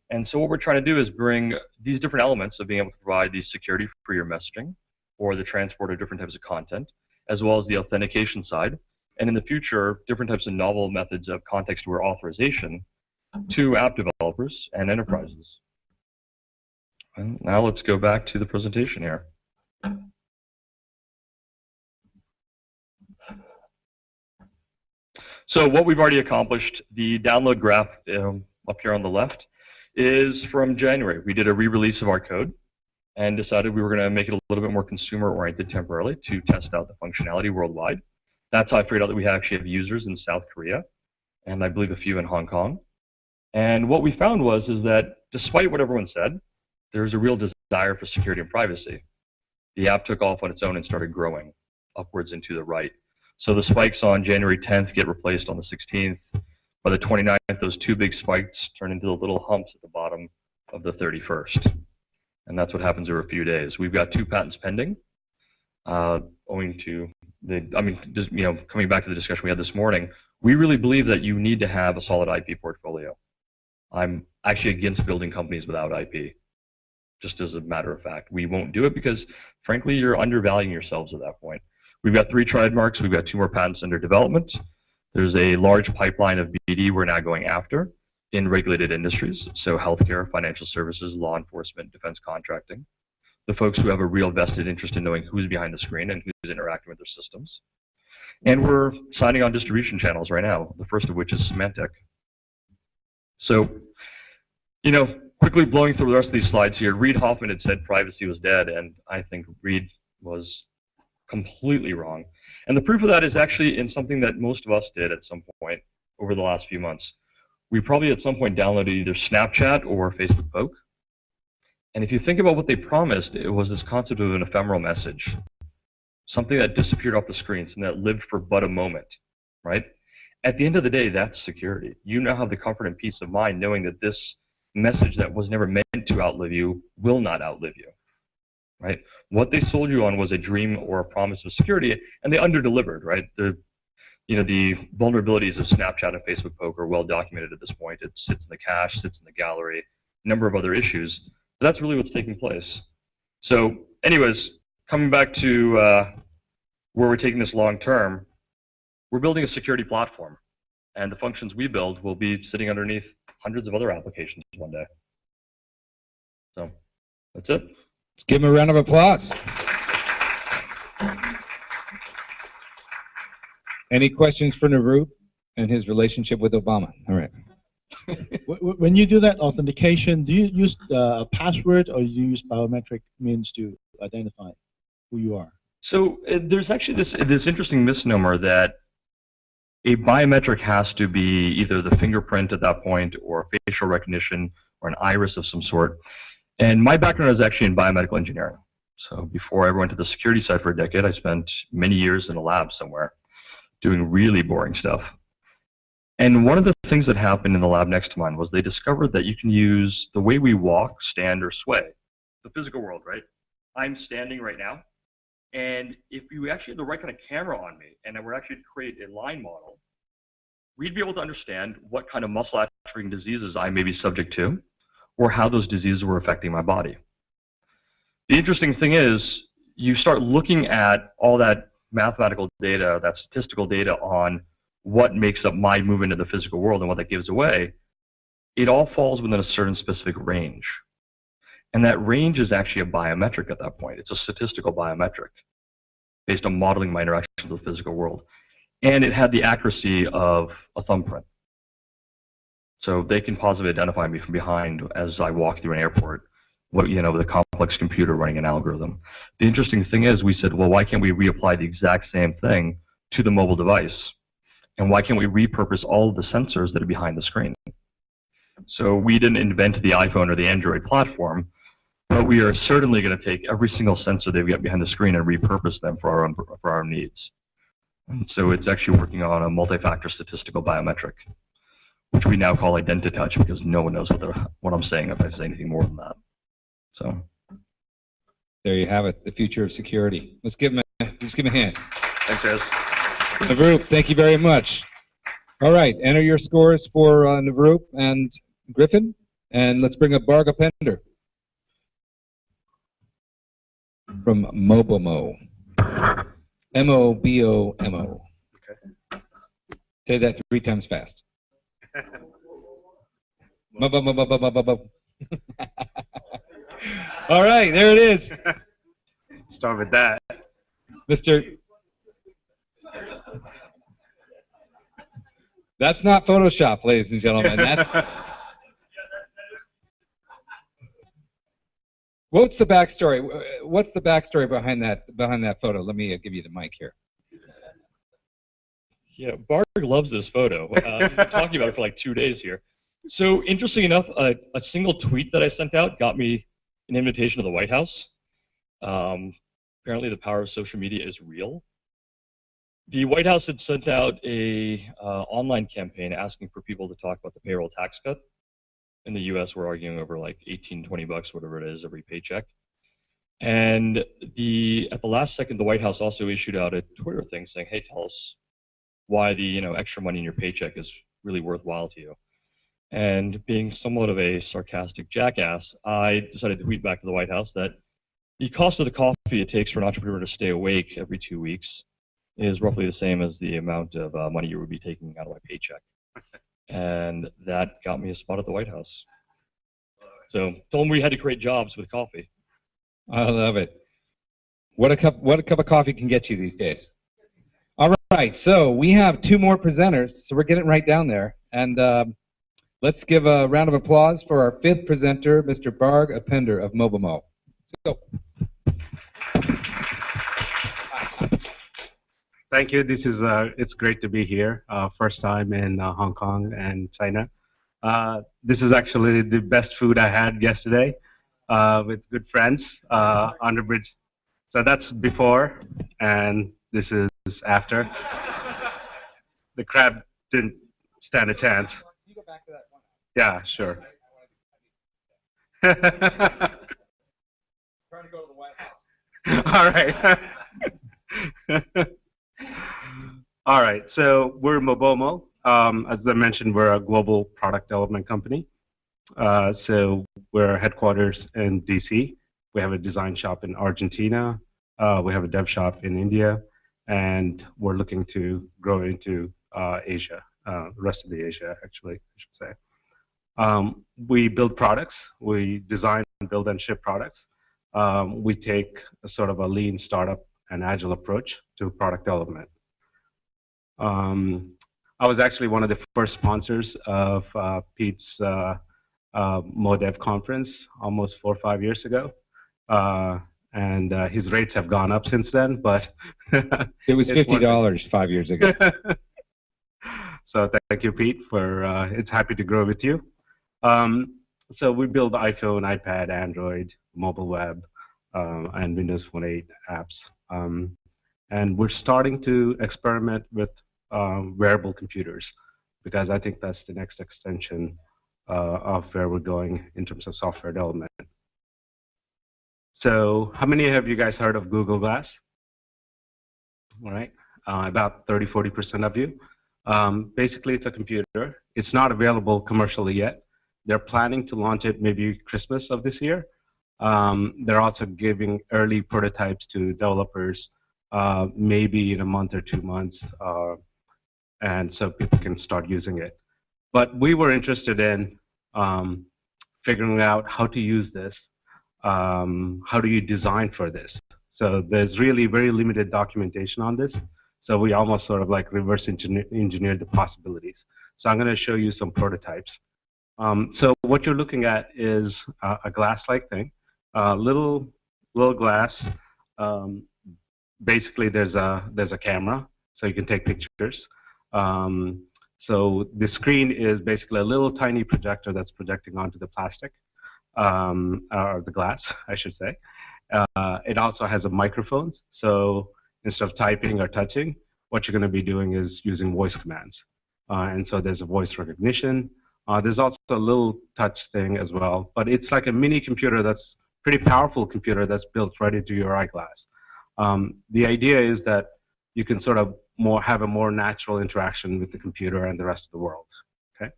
And so what we're trying to do is bring these different elements of being able to provide the security for your messaging or the transport of different types of content, as well as the authentication side, and in the future, different types of novel methods of context-aware authorization to app developers and enterprises. And now let's go back to the presentation here. So what we've already accomplished, the download graph up here on the left, is from January. We did a re-release of our code, and decided we were going to make it a little bit more consumer-oriented temporarily to test out the functionality worldwide. That's how I figured out that we actually have users in South Korea, and I believe a few in Hong Kong. And what we found is that despite what everyone said, there was a real desire for security and privacy. The app took off on its own and started growing upwards and to the right. So the spikes on January 10th get replaced on the 16th. By the 29th, those two big spikes turn into the little humps at the bottom of the 31st. And that's what happens over a few days. We've got 2 patents pending, owing to coming back to the discussion we had this morning, we really believe that you need to have a solid IP portfolio. I'm actually against building companies without IP, just as a matter of fact. We won't do it because, frankly, you're undervaluing yourselves at that point. We've got 3 trademarks. We've got 2 more patents under development. There's a large pipeline of BD we're now going after in regulated industries, so healthcare, financial services, law enforcement, defense contracting. The folks who have a real vested interest in knowing who's behind the screen and who's interacting with their systems. And we're signing on distribution channels right now, the first of which is Symantec. So, quickly blowing through the rest of these slides here, Reid Hoffman had said privacy was dead, and I think Reid was completely wrong. And the proof of that is actually in something that most of us did at some point over the last few months. We probably at some point downloaded either Snapchat or Facebook Poke. And if you think about what they promised, it was this concept of an ephemeral message. Something that disappeared off the screen, something that lived for but a moment, right? At the end of the day, that's security. You now have the comfort and peace of mind knowing that this message that was never meant to outlive you will not outlive you, right? What they sold you on was a dream or a promise of security, and they underdelivered, right? The vulnerabilities of Snapchat and Facebook Poke are well documented at this point. It sits in the cache, sits in the gallery, a number of other issues. But that's really what's taking place. So anyways, coming back to where we're taking this long term, we're building a security platform. And the functions we build will be sitting underneath hundreds of other applications one day. So that's it. Let's give him a round of applause. Any questions for Narup and his relationship with Obama? All right. When you do that authentication, do you use a password or do you use biometric means to identify who you are? So there's actually this interesting misnomer that a biometric has to be either the fingerprint at that point or facial recognition or an iris of some sort. And my background is actually in biomedical engineering. So before I ever went to the security side for a decade, I spent many years in a lab somewhere doing really boring stuff. And one of the things that happened in the lab next to mine was they discovered that you can use the way we walk, stand, or sway, the physical world, right? I'm standing right now, and if you actually had the right kind of camera on me, and we're actually to create a line model, we'd be able to understand what kind of muscle atrophying diseases I may be subject to, or how those diseases were affecting my body. The interesting thing is, you start looking at all that mathematical data, that statistical data on what makes up my movement in the physical world and what that gives away, it all falls within a certain specific range. And that range is actually a biometric at that point. It's a statistical biometric based on modeling my interactions with the physical world. And it had the accuracy of a thumbprint. So they can positively identify me from behind as I walk through an airport, with a complex computer running an algorithm. The interesting thing is we said, well, why can't we reapply the exact same thing to the mobile device? And why can't we repurpose all of the sensors that are behind the screen? So we didn't invent the iPhone or the Android platform, but we are certainly going to take every single sensor they've got behind the screen and repurpose them for our own needs. And so it's actually working on a multi-factor statistical biometric, which we now call IdentiTouch because no one knows what I'm saying if I say anything more than that. So there you have it, the future of security. Let's give him a hand. Thanks, guys. Narup, thank you very much. All right, enter your scores for Narup and Griffin, and let's bring up Barga Pender from Mobomo. M-O-B-O-M-O. Okay. Say that 3 times fast. All right, there it is. Start with that. That's not Photoshop, ladies and gentlemen. That's What's the backstory? What's the backstory behind that photo? Let me give you the mic here. Yeah, Barg loves this photo. He's been talking about it for like 2 days here. So interesting enough, a single tweet that I sent out got me an invitation to the White House. Apparently the power of social media is real. The White House had sent out a online campaign asking for people to talk about the payroll tax cut. In the US, we're arguing over like 18, 20 bucks, whatever it is, every paycheck. And at the last second, the White House also issued out a Twitter thing saying, hey, tell us why the extra money in your paycheck is really worthwhile to you. And being somewhat of a sarcastic jackass, I decided to tweet back to the White House that the cost of the coffee it takes for an entrepreneur to stay awake every 2 weeks is roughly the same as the amount of money you would be taking out of my paycheck. And that got me a spot at the White House. So told them we had to create jobs with coffee. I love it. What a cup of coffee can get you these days. All right, so we have 2 more presenters, so we're getting right down there. And let's give a round of applause for our 5th presenter, Mr. Barg Apender of Mobomo. Let's go. Thank you. This is it's great to be here. First time in Hong Kong and China. This is actually the best food I had yesterday with good friends on the bridge. So that's before, and this is after. The crab didn't stand a chance. Can you go back to that one? Yeah, sure. Trying to go to the White House. All right. All right, so we're Mobomo. As I mentioned, we're a global product development company. So we're headquarters in DC. We have a design shop in Argentina. We have a dev shop in India. And we're looking to grow into Asia, the rest of the Asia, actually, I should say. We build products. We design, build, and ship products. We take a sort of a lean startup and agile approach to product development. I was actually one of the first sponsors of Pete's MoDev conference almost 4 or 5 years ago. And his rates have gone up since then, but it was $50 5 years ago. So thank you, Pete, for it's happy to grow with you. So we build iPhone, iPad, Android, mobile web, and Windows Phone 8 apps. And we're starting to experiment with wearable computers, because I think that's the next extension of where we're going in terms of software development. So how many have you guys heard of Google Glass? All right, about 30–40% of you. Basically, it's a computer. It's not available commercially yet. They're planning to launch it maybe Christmas of this year. They're also giving early prototypes to developers maybe in a month or 2 months, and so people can start using it. But we were interested in figuring out how to use this. How do you design for this? So there's really very limited documentation on this. So we almost sort of like reverse engineered the possibilities. So I'm going to show you some prototypes. So what you're looking at is a glass-like thing, little glass. Basically, there's a camera, so you can take pictures. So the screen is basically a little tiny projector that's projecting onto the plastic, or the glass, I should say. It also has a microphone, so instead of typing or touching, what you're going to be doing is using voice commands. And so there's a voice recognition. There's also a little touch thing as well, but it's like a mini computer that's pretty powerful computer that's built right into your eyeglass. The idea is that you can sort of have a more natural interaction with the computer and the rest of the world. Okay,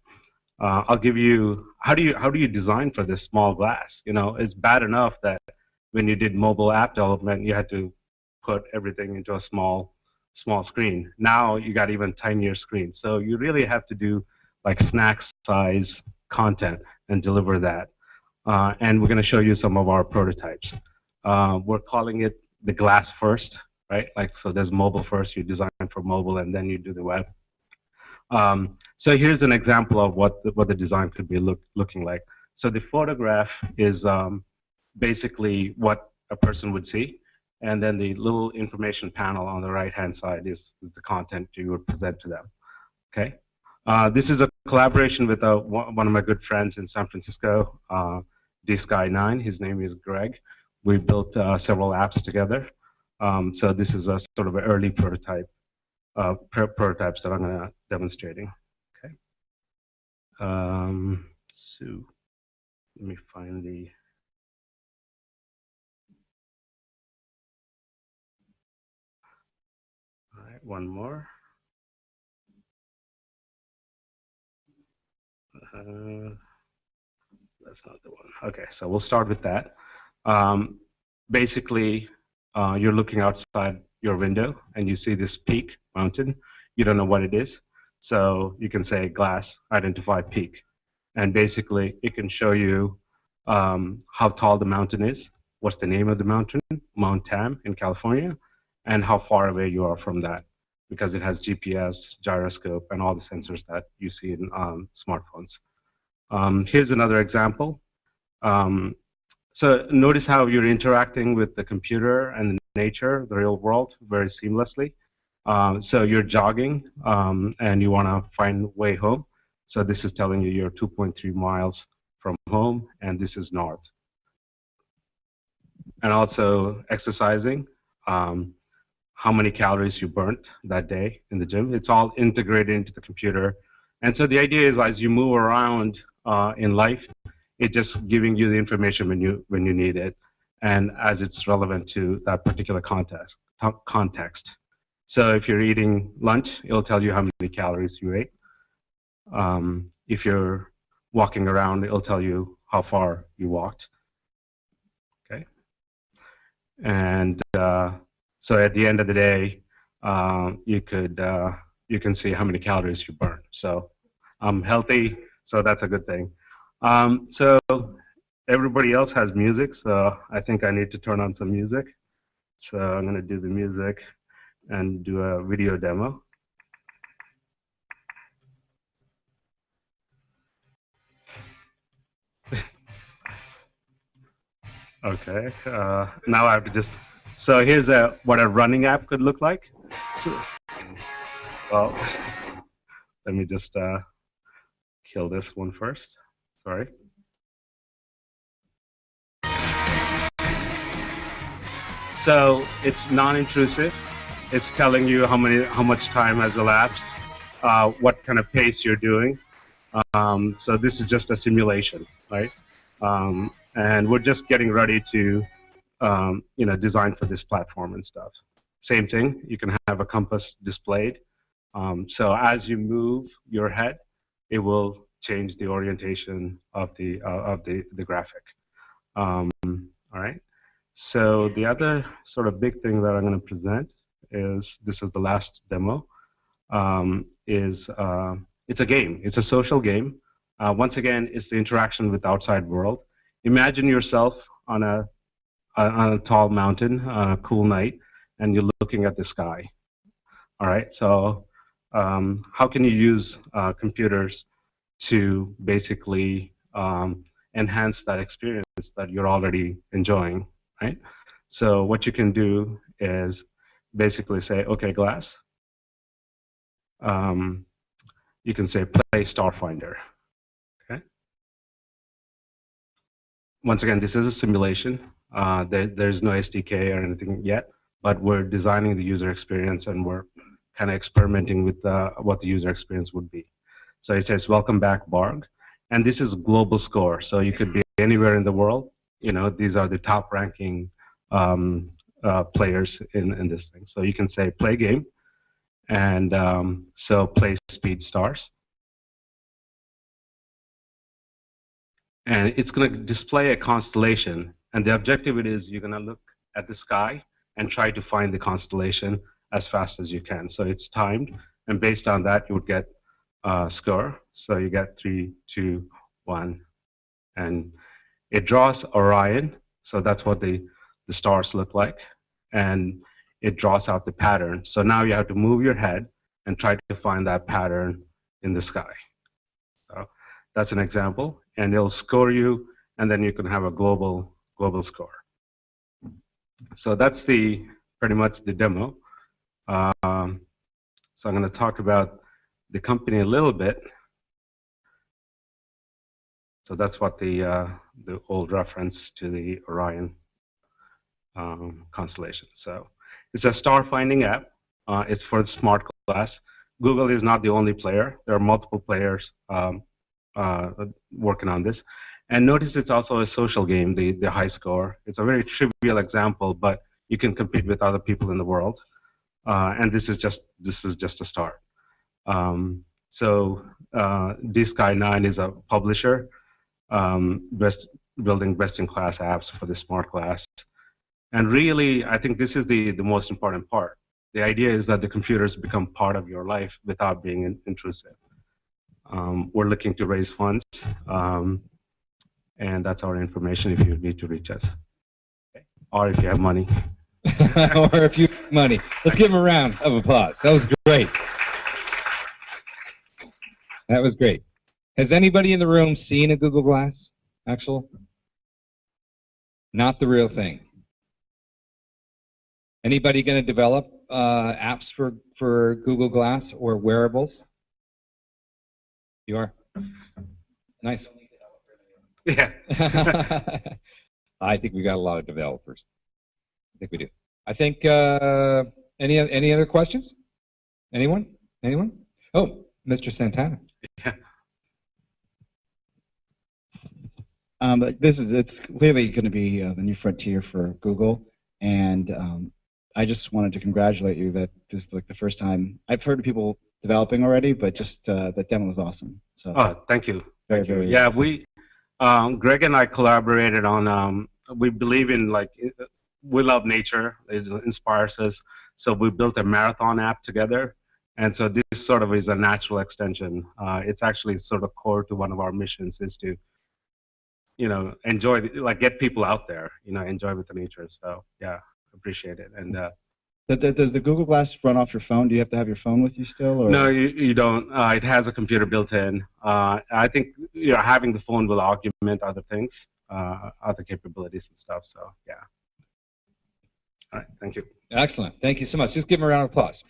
I'll give you how do you design for this small glass? You know, it's bad enough that when you did mobile app development, you had to put everything into a small screen. Now you got even tinier screen. So you really have to do like snack size content and deliver that. And we're going to show you some of our prototypes. We're calling it the glass first, right? Like, so there's mobile first, you design for mobile, and then you do the web. So here's an example of what the design could be looking like. So the photograph is basically what a person would see. And then the little information panel on the right-hand side is the content you would present to them. Okay. This is a collaboration with one of my good friends in San Francisco, DSky9. His name is Greg. We built several apps together. So this is a sort of an early prototype, prototypes that I'm going to demonstrating. Okay. So let me find the. All right, one more. That's not the one. Okay, so we'll start with that. Basically, you're looking outside your window and you see this peak mountain. You don't know what it is. So you can say glass, identify peak. And basically, it can show you how tall the mountain is, what's the name of the mountain, Mount Tam in California, and how far away you are from that, because it has GPS, gyroscope, and all the sensors that you see in smartphones. Here's another example. So notice how you're interacting with the computer and nature, the real world, very seamlessly. So you're jogging and you want to find way home. So this is telling you you're 2.3 miles from home, and this is north. And also exercising, how many calories you burnt that day in the gym. It's all integrated into the computer. And so the idea is, as you move around in life, it's just giving you the information when you need it, and as it's relevant to that particular context. So if you're eating lunch, it'll tell you how many calories you ate. If you're walking around, it'll tell you how far you walked. Okay. And so at the end of the day, you can see how many calories you burned. So I'm healthy, so that's a good thing. So everybody else has music, so I think I need to turn on some music. So I'm going to do the music and do a video demo. Okay, now I have to just, so here's what a running app could look like. So, well, let me just kill this one first. Sorry. So it's non-intrusive. It's telling you how much time has elapsed, what kind of pace you're doing. So this is just a simulation, right? And we're just getting ready to, design for this platform and stuff. Same thing. You can have a compass displayed. So as you move your head, it will change the orientation of the graphic. All right. So the other sort of big thing that I'm going to present is, this is the last demo, it's a game. It's a social game. Once again, it's the interaction with the outside world. Imagine yourself on a tall mountain on a cool night, and you're looking at the sky. All right. So how can you use computers to basically enhance that experience that you're already enjoying, right? So what you can do is basically say, okay, glass. You can say play Starfinder. Okay. Once again, this is a simulation. There's no SDK or anything yet, but we're designing the user experience and we're kind of experimenting with what the user experience would be. So it says, welcome back, Barg. And this is global score. So you could be anywhere in the world. These are the top ranking players in this thing. So you can say play game. And so play Speed Stars. And it's going to display a constellation. And the objective is you're going to look at the sky and try to find the constellation as fast as you can. So it's timed. And based on that, you would get score. So you get 3, 2, 1. And it draws Orion. So that's what the stars look like. And it draws out the pattern. So now you have to move your head and try to find that pattern in the sky. So that's an example. And it'll score you, and then you can have a global global score. So that's pretty much the demo. So I'm going to talk about the company a little bit. So that's what the old reference to the Orion constellation. So it's a star finding app. It's for the smart glass. Google is not the only player. There are multiple players working on this. And notice it's also a social game, the high score. It's a very trivial example, but you can compete with other people in the world. And this is just a start. So DSky9 is a publisher, building best-in-class apps for the smart glass. And really, I think this is the most important part. The idea is that the computers become part of your life without being intrusive. We're looking to raise funds, and that's our information if you need to reach us. Or if you have money. Or if you have money. Let's give him a round of applause. That was great. That was great. Has anybody in the room seen a Google Glass, actual? Not the real thing. Anybody going to develop apps for Google Glass or wearables? You are? Nice. Yeah. I think we got a lot of developers. I think we do. I think any other questions? Anyone? Anyone? Oh, Mr. Santana. Yeah. But it's clearly going to be the new frontier for Google, and I just wanted to congratulate you that this is like the first time I've heard of people developing already, but just that demo was awesome. So. Oh, thank you. Very, very. Yeah, Greg and I collaborated on. We believe in we love nature. It inspires us. So we built a marathon app together, and so this sort of is a natural extension. It's actually sort of core to one of our missions is to, enjoy, get people out there, enjoy with the nature. So yeah, appreciate it. And does the Google Glass run off your phone? Do you have to have your phone with you still? Or? No, you don't. It has a computer built in. I think having the phone will augment other things, other capabilities and stuff. So yeah. All right. Thank you. Excellent. Thank you so much. Just give him a round of applause.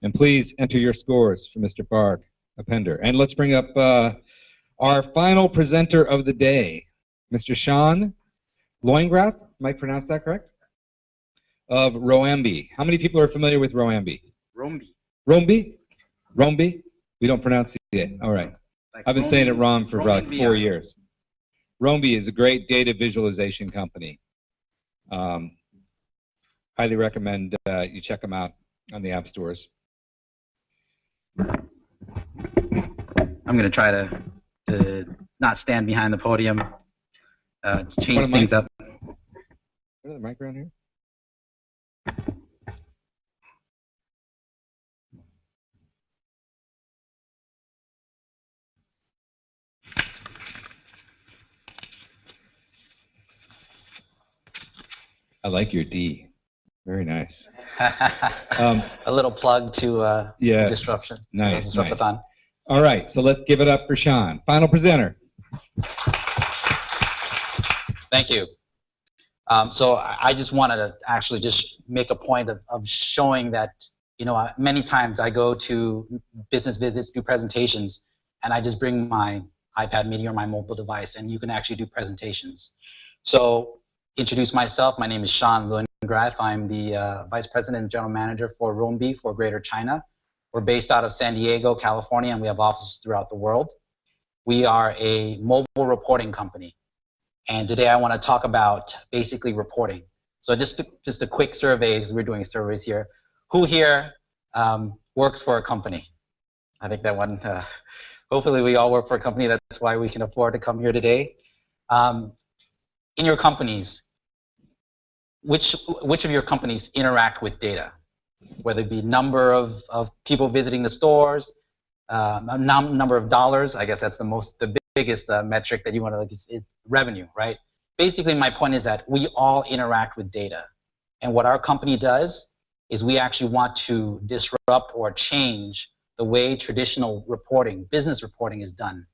And please enter your scores for Mr. Barg Appender. And let's bring up our final presenter of the day, Mr. Sean Loingrath. Am I pronounced that correct? Of Roambi. How many people are familiar with Roambi? Roambi. Roambi? Roambi? We don't pronounce it. All right. I've been saying it wrong for about 4 years. Roambi is a great data visualization company. Highly recommend you check them out on the app stores. I'm going to try to not stand behind the podium, to change things up. Is the mic around here? I like your D. Very nice. A little plug to yes. Disruption. Nice, Disruptathon. nice. All right, so let's give it up for Sean. Final presenter. Thank you. So I just wanted to actually just make a point of showing that, many times I go to business visits, do presentations, and I just bring my iPad mini or my mobile device, and you can actually do presentations. So introduce myself. My name is Sean Loingrath. I'm the Vice President and General Manager for Roambi for Greater China. We're based out of San Diego, California, and we have offices throughout the world. We are a mobile reporting company. And today I want to talk about basically reporting. So just a quick survey, as we're doing surveys here. Who here works for a company? I think that one, hopefully we all work for a company. That's why we can afford to come here today. In your companies, which of your companies interact with data? Whether it be number of people visiting the stores, number of dollars. I guess that's the biggest metric that you want to look is revenue, right? Basically, my point is that we all interact with data. And what our company does is we actually want to disrupt or change the way traditional reporting, business reporting is done.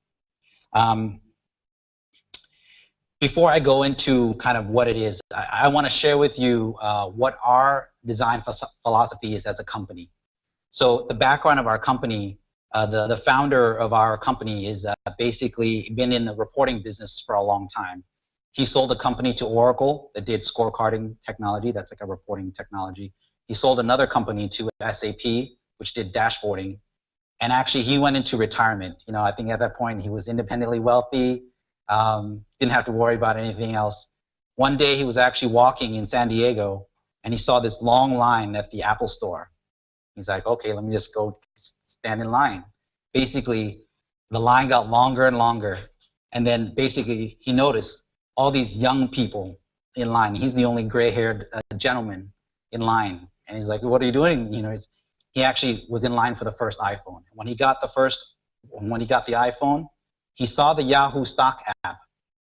before I go into kind of what it is, I want to share with you what our design philosophy is as a company. So the background of our company, the founder of our company is basically been in the reporting business for a long time. He sold a company to Oracle that did scorecarding technology. That's like a reporting technology. He sold another company to SAP, which did dashboarding. And actually, he went into retirement. You know, I think at that point, he was independently wealthy, didn't have to worry about anything else. One day, he was actually walking in San Diego, and he saw this long line at the Apple store. He's like, okay, let me just go stand in line. Basically, the line got longer and longer. And then basically, he noticed all these young people in line. He's the only gray-haired gentleman in line. And he's like, what are you doing? You know, he actually was in line for the first iPhone. When he got the iPhone, he saw the Yahoo Stock app.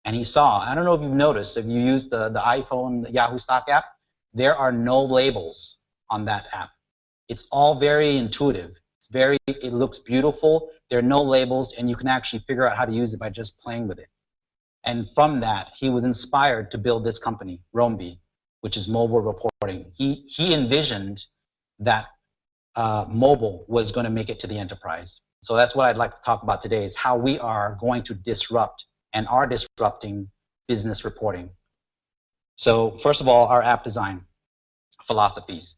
And he saw, I don't know if you've noticed, if you use the iPhone Yahoo Stock app, there are no labels on that app. It's all very intuitive. It looks beautiful. There are no labels, and you can actually figure out how to use it by just playing with it. And from that, he was inspired to build this company, Rombi, which is mobile reporting. He envisioned that mobile was going to make it to the enterprise. So that's what I'd like to talk about today, is how we are going to disrupt and are disrupting business reporting. So first of all, our app design philosophies.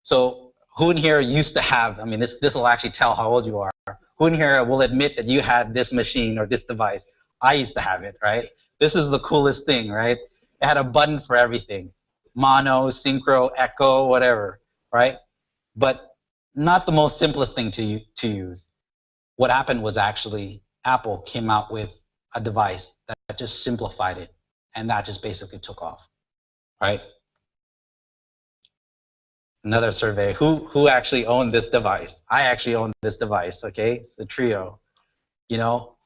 So who in here used to have, I mean, this will actually tell how old you are. Who in here will admit that you had this machine or this device? I used to have it, right? This is the coolest thing, right? It had a button for everything. Mono, synchro, echo, whatever, right? But not the most simplest thing to use. What happened was actually Apple came out with a device that just simplified it, and that just basically took off, right? Another survey, who actually owned this device? I actually owned this device, okay? It's the Trio, you know?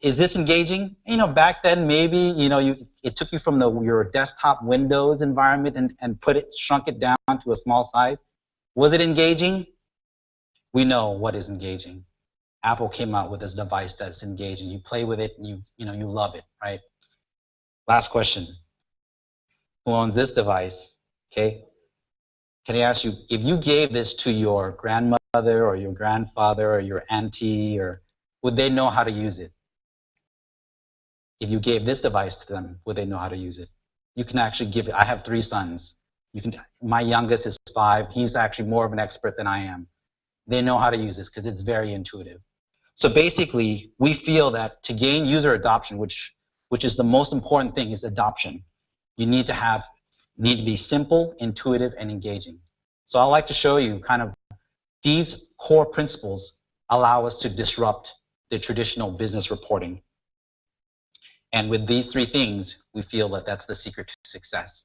Is this engaging? You know, back then maybe, you know, it took you from your desktop Windows environment and shrunk it down to a small size. Was it engaging? We know what is engaging. Apple came out with this device that's engaging. You play with it and you love it, right? Last question. Who owns this device? Okay. Can I ask you, if you gave this to your grandmother or your grandfather or your auntie, or would they know how to use it? If you gave this device to them, would they know how to use it? You can actually give it. I have 3 sons. My youngest is 5. He's actually more of an expert than I am. They know how to use this because it's very intuitive. So basically, we feel that to gain user adoption, which is the most important thing, is adoption. You need to be simple, intuitive, and engaging. So I'd like to show you kind of these core principles allow us to disrupt the traditional business reporting. And with these 3 things, we feel that that's the secret to success.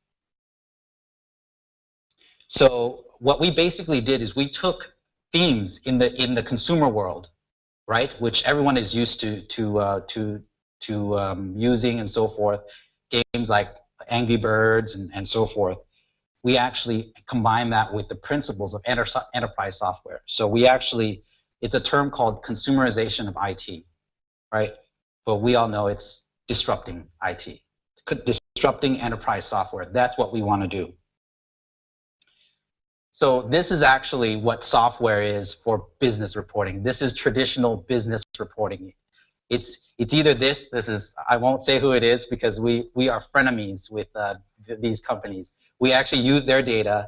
So what we basically did is we took themes in the consumer world, right, which everyone is used to using and so forth, games like Angry Birds and so forth. We actually combine that with the principles of enterprise software. So it's a term called consumerization of IT, right? But we all know it's disrupting IT, disrupting enterprise software. That's what we want to do. So this is actually what software is for business reporting. This is traditional business reporting. It's either this is, I won't say who it is because we are frenemies with these companies. We actually use their data,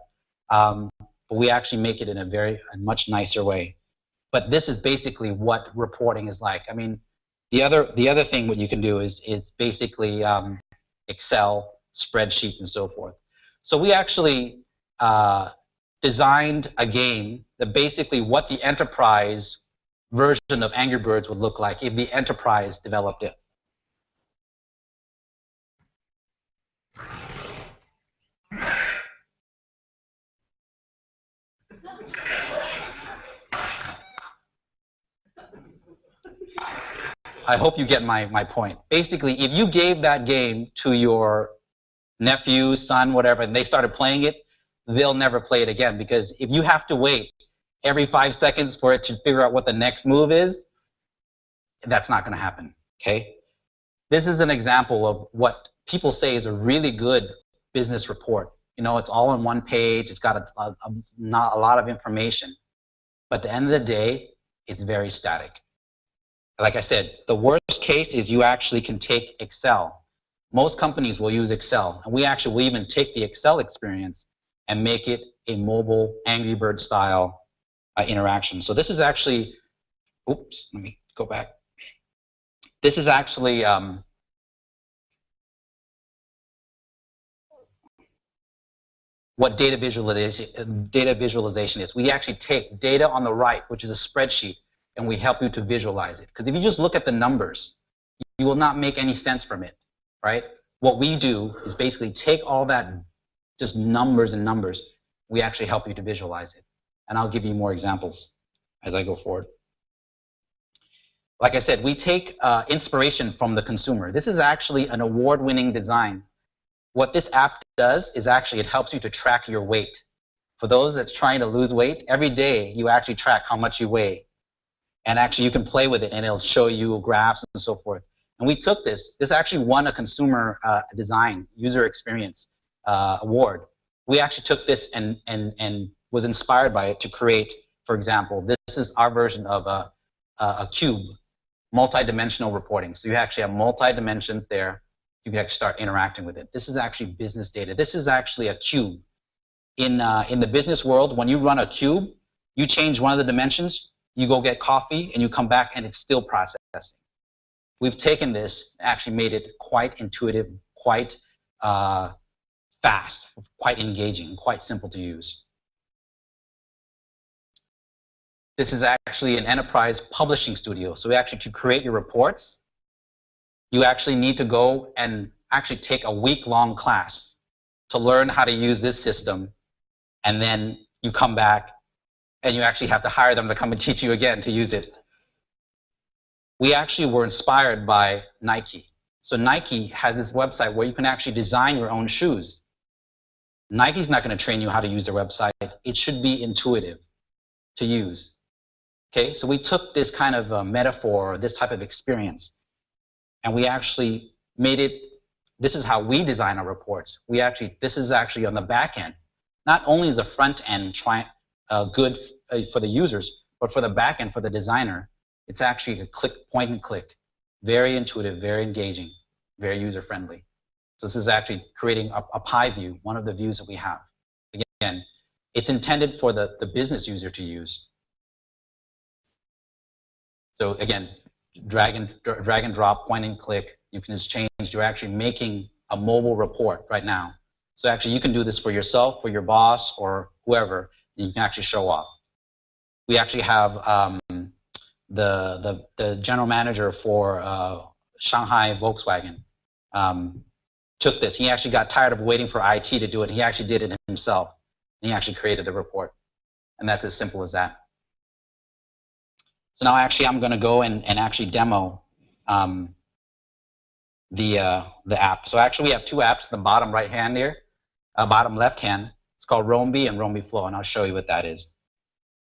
but we actually make it in a much nicer way. But this is basically what reporting is like. I mean, the other thing what you can do is basically Excel, spreadsheets, and so forth. So we actually designed a game that basically what the enterprise version of Angry Birds would look like if the enterprise developed it. I hope you get my point. Basically, if you gave that game to your nephew, son, whatever, and they started playing it, they'll never play it again, because if you have to wait every 5 seconds for it to figure out what the next move is, that's not going to happen, okay? this is an example of what people say is a really good business report. You know, it's all on one page. It's got not a lot of information. But at the end of the day, it's very static. Like I said, the worst case is you actually can take Excel. Most companies will use Excel. And we actually will even take the Excel experience and make it a mobile Angry Bird style interaction. So this is actually, oops, let me go back. This is actually what data visualization is. We actually take data on the right, which is a spreadsheet, and we help you to visualize it. Because if you just look at the numbers, you will not make any sense from it, right? What we do is basically take all that just numbers and numbers. We actually help you to visualize it. And I'll give you more examples as I go forward. Like I said, we take inspiration from the consumer. This is actually an award-winning design. What this app does is actually it helps you to track your weight. For those that's trying to lose weight, every day you actually track how much you weigh. And actually you can play with it and it'll show you graphs and so forth. And we took this actually won a consumer design user experience award. We actually took this and was inspired by it to create, for example, this is our version of a cube, multi-dimensional reporting. So you actually have multi-dimensions there. You can actually start interacting with it. This is actually business data. This is actually a cube. In the business world, when you run a cube, you change one of the dimensions, you go get coffee, and you come back, and it's still processing. We've taken this, actually made it quite intuitive, quite fast, quite engaging, quite simple to use. This is actually an enterprise publishing studio. So actually to create your reports, you actually need to go and actually take a week-long class to learn how to use this system, and then you come back and you actually have to hire them to come and teach you again to use it. We actually were inspired by Nike. So Nike has this website where you can actually design your own shoes. Nike's not going to train you how to use their website. It should be intuitive to use. Okay, so we took this kind of metaphor, this type of experience, and we actually made it, this is how we design our reports. This is actually on the back end. Not only is the front end good for the users, but for the back end, for the designer, it's actually a point and click. Very intuitive, very engaging, very user-friendly. So this is actually creating a pie view, one of the views that we have. Again, it's intended for the business user to use. So again, drag and drop, point and click. You can just change. You're actually making a mobile report right now. So actually, you can do this for yourself, for your boss, or whoever. You can actually show off. We actually have the general manager for Shanghai Volkswagen took this. He actually got tired of waiting for IT to do it. He actually did it himself. He actually created the report, and that's as simple as that. So now actually I'm going to go and actually demo the app. So actually we have two apps, the bottom right hand here, bottom left hand. It's called Roamby and Roamby Flow, and I'll show you what that is.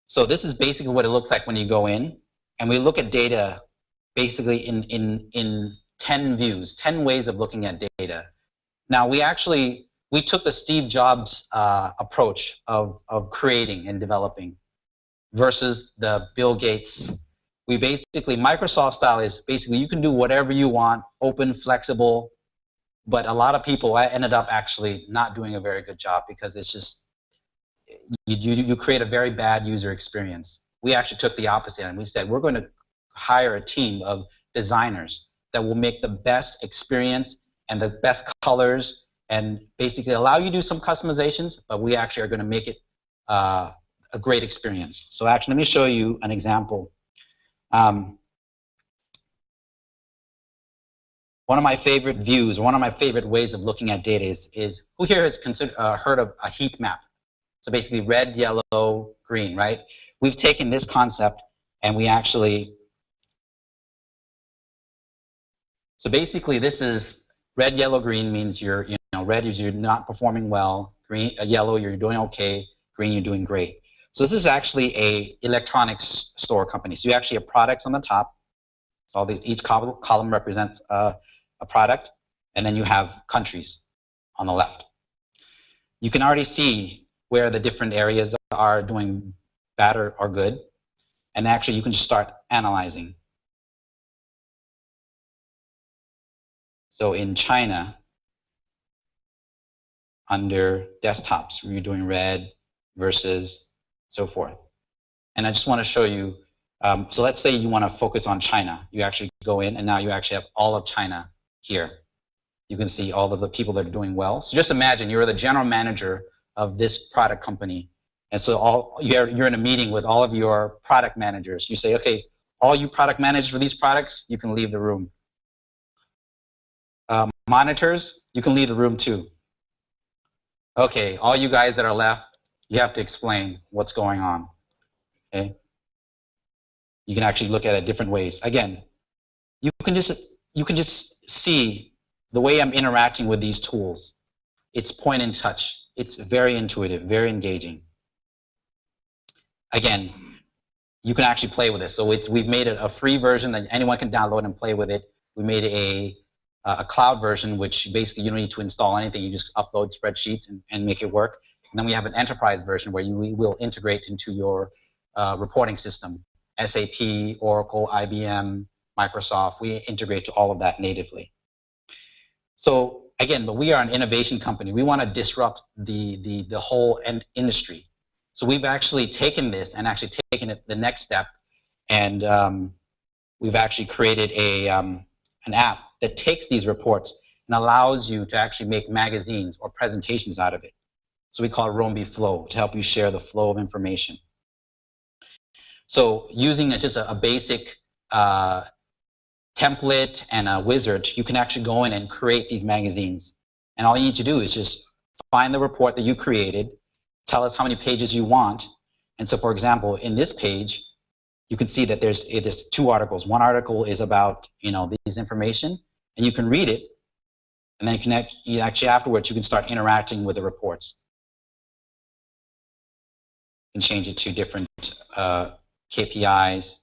So this is basically what it looks like when you go in, and we look at data basically in 10 views, 10 ways of looking at data. Now we took the Steve Jobs approach of creating and developing versus the Bill Gates. We basically, Microsoft style is basically you can do whatever you want, open, flexible, but a lot of people ended up actually not doing a very good job because it's just, you create a very bad user experience. We actually took the opposite and we said we're going to hire a team of designers that will make the best experience and the best colors and basically allow you to do some customizations, but we actually are going to make it a great experience. So actually, let me show you an example. One of my favorite views, one of my favorite ways of looking at data is who here has heard of a heat map? So basically red, yellow, green, right? We've taken this concept and we actually, so basically this is red, yellow, green means red is you're not performing well, green, yellow you're doing okay, green you're doing great. So this is actually a electronics store company. So you actually have products on the top. So all these, each column represents a product, and then you have countries on the left. You can already see where the different areas are doing bad or good, and actually you can just start analyzing. So in China, under desktops, we're doing red versus so forth. And I just want to show you, so let's say you want to focus on China. You actually go in, and now you actually have all of China here. You can see all of the people that are doing well. So just imagine you're the general manager of this product company. And so you're in a meeting with all of your product managers. You say, okay, all you product managers for these products, you can leave the room. Monitors, you can leave the room too. Okay, all you guys that are left, you have to explain what's going on. Okay? You can actually look at it different ways. Again, you can just see the way I'm interacting with these tools. It's point and touch. It's very intuitive, very engaging. Again, you can actually play with this. So we've made it a free version that anyone can download and play with it. We made a cloud version, which basically you don't need to install anything. You just upload spreadsheets and make it work. And then we have an enterprise version where we will integrate into your reporting system. SAP, Oracle, IBM, Microsoft, we integrate to all of that natively. So again, but we are an innovation company. We want to disrupt the whole industry. So we've actually taken this and actually taken it the next step, and we've actually created an app that takes these reports and allows you to actually make magazines or presentations out of it. So we call it Rombi Flow to help you share the flow of information. So using just a basic template and a wizard, you can actually go in and create these magazines. And all you need to do is just find the report that you created, tell us how many pages you want. And so, for example, in this page, you can see that there's two articles. One article is about this information, and you can read it, and then you actually afterwards you can start interacting with the reports. You can change it to different KPIs.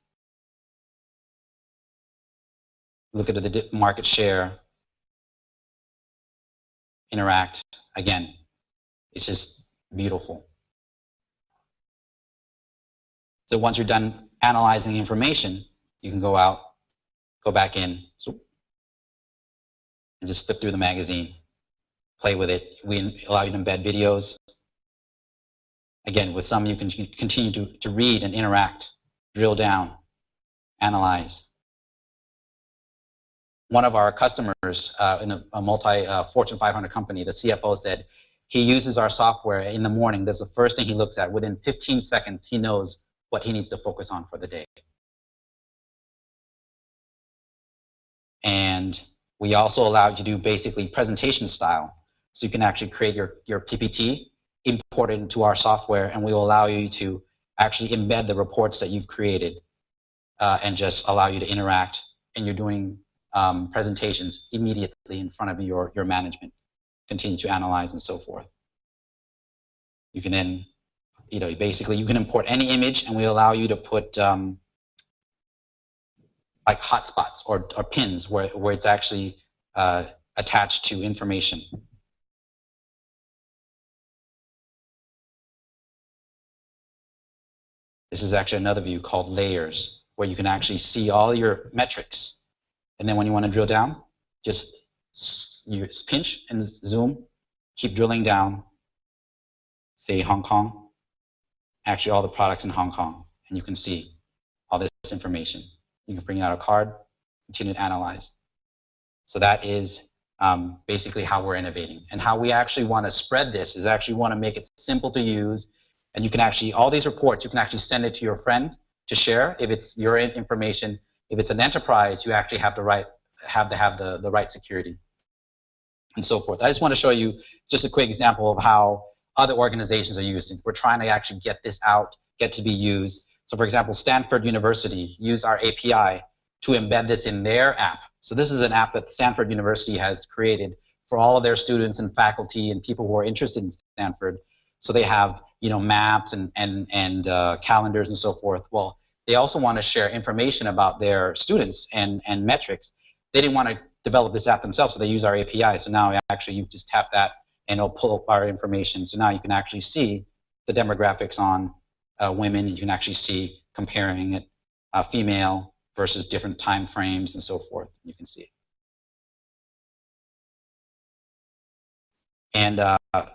Look at the market share. Interact. Again, it's just beautiful. So once you're done analyzing the information, you can go out, go back in, and just flip through the magazine, play with it. We allow you to embed videos. Again, with some you can continue to read and interact, drill down, analyze. One of our customers in a Fortune 500 company, the CFO said, he uses our software in the morning. That's the first thing he looks at. Within 15 seconds, he knows what he needs to focus on for the day. And we also allow you to do basically presentation style. So you can actually create your PPT, import it into our software, and we will allow you to actually embed the reports that you've created and just allow you to interact. And you're doing presentations immediately in front of your management. Continue to analyze and so forth. You can then, basically you can import any image, and we allow you to put like hotspots or pins where it's actually attached to information. This is actually another view called layers, where you can actually see all your metrics. And then when you want to drill down, just pinch and zoom, keep drilling down, say Hong Kong, actually all the products in Hong Kong, and you can see all this information. You can bring out a card, continue to analyze. So that is basically how we're innovating. And how we actually want to spread this is actually want to make it simple to use, and you can actually, all these reports, you can actually send it to your friend to share if it's your information. If it's an enterprise, you actually have the right, have the right security and so forth. I just want to show you just a quick example of how other organizations are using. We're trying to actually get this out, get to be used. So for example, Stanford University used our API to embed this in their app. So this is an app that Stanford University has created for all of their students and faculty and people who are interested in Stanford. So they have maps and calendars and so forth. Well, they also want to share information about their students and metrics. They didn't want to develop this app themselves, so they use our API. So now actually you just tap that and it'll pull up our information. So now you can actually see the demographics on women. You can actually see comparing it female versus different time frames and so forth. You can see it. And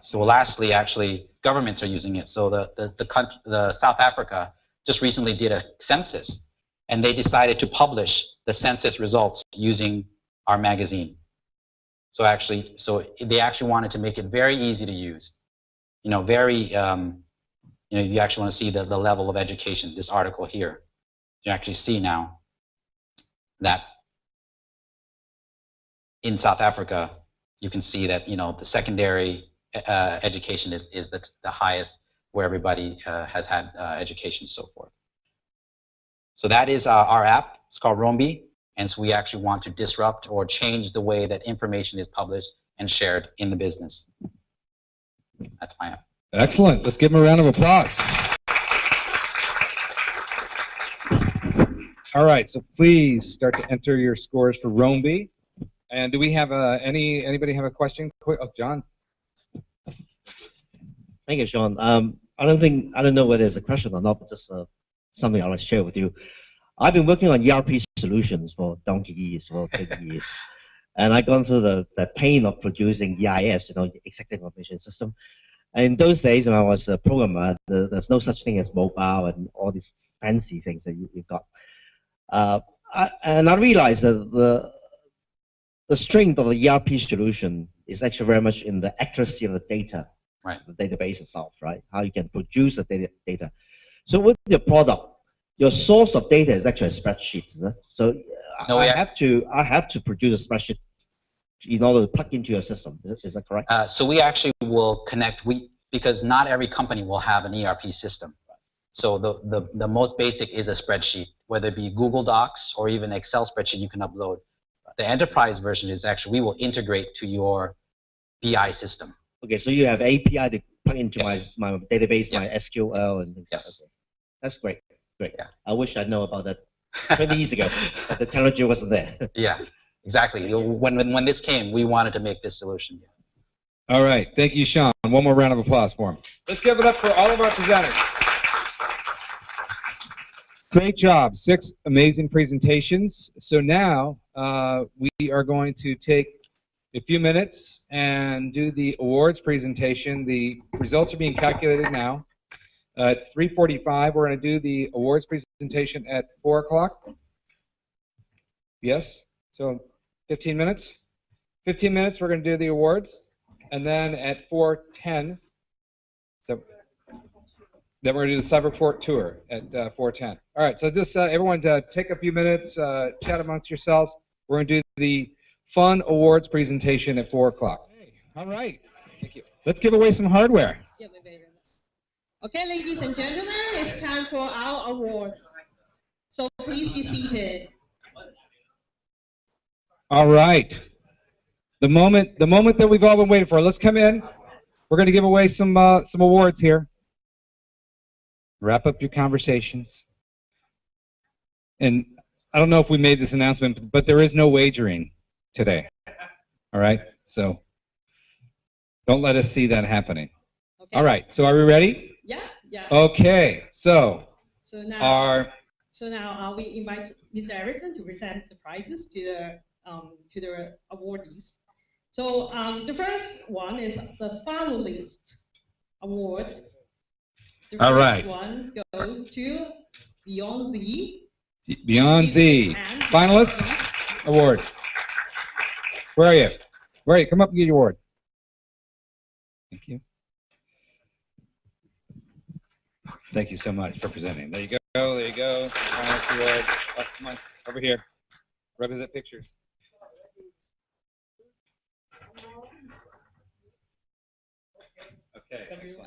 so lastly, actually, governments are using it. So the South Africa just recently did a census, and they decided to publish the census results using our magazine. So they actually wanted to make it very easy to use. You know, you actually want to see the level of education. This article here, you actually see now that in South Africa, you can see that, you know, the secondary education is the highest, where everybody has had education and so forth. So that is our app. It's called Rombi. And so we actually want to disrupt or change the way that information is published and shared in the business. That's my app. Excellent. Let's give him a round of applause. All right, so please start to enter your scores for Rombi. And do we have anybody have a question? Oh, John. Thank you, Sean. I don't know whether it's a question or not, but just something I'd like to share with you. I've been working on ERP solutions for donkey years, for 20 years. And I've gone through the pain of producing EIS, you know, Executive Information System. And in those days, when I was a programmer, there's no such thing as mobile and all these fancy things that you've got. And I realized that the strength of the ERP solution is actually very much in the accuracy of the data, right? The database itself, right? How you can produce the data. So with your product, your source of data is actually a spreadsheet. So no, I have to produce a spreadsheet in order to plug into your system. Is that correct? So we actually will connect. Because not every company will have an ERP system. So the most basic is a spreadsheet, whether it be Google Docs or even Excel spreadsheet you can upload. The enterprise version is actually, we will integrate to your BI system. Okay, so you have API to plug into Yes. my database, Yes. my SQL, and things. Yes. Okay. That's great. Great. Yeah. I wish I'd known about that 20 years ago, but the technology wasn't there. Yeah, exactly. When this came, we wanted to make this solution. All right, thank you, Sean. One more round of applause for him. Let's give it up for all of our presenters. Great job, 6 amazing presentations. So now we are going to take a few minutes and do the awards presentation. The results are being calculated now. It's 3:45. We're going to do the awards presentation at 4 o'clock. Yes? So 15 minutes? 15 minutes, we're going to do the awards. And then at 4:10, so then we're going to do the Cyberport tour at 4:10. All right, so just everyone take a few minutes, chat amongst yourselves. We're going to do the fun awards presentation at 4 o'clock. All right, thank you. Let's give away some hardware. Okay, ladies and gentlemen, it's time for our awards. So please be seated. All right. The moment that we've all been waiting for. Let's come in. We're going to give away some awards here. Wrap up your conversations. And I don't know if we made this announcement, but there is no wagering today. All right? So don't let us see that happening. Okay. All right. So are we ready? Yeah. Okay. So now we invite Mr. Erickson to present the prizes to the awardees. So the first one is the finalist award. The first one goes to Beyond Z. Beyond Z. Finalist award. Where are you? Where are you? Come up and get your award. Thank you. Thank you so much for presenting. There you go. There you go. Finalist award. Oh, come on. Over here. Represent pictures.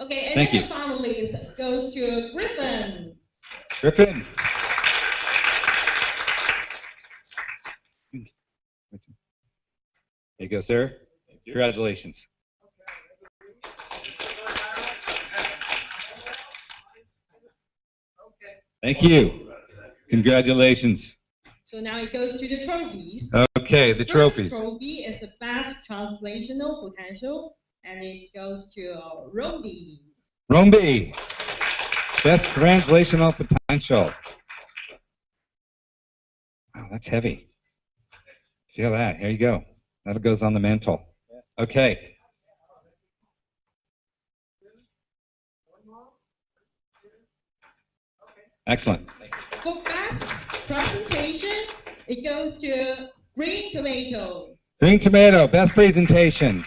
Okay, and Thank then you. the finalist goes to Griffin. Griffin. There you go, sir. Congratulations. Thank you. Congratulations. So now it goes to the trophies. Okay, the First trophies. trophy is the best translational potential, and it goes to Romby. Romby, best translational potential. Wow, that's heavy. Feel that. Here you go. That goes on the mantle. Okay. Excellent. For best presentation, it goes to Green Tomato. Green Tomato, best presentation.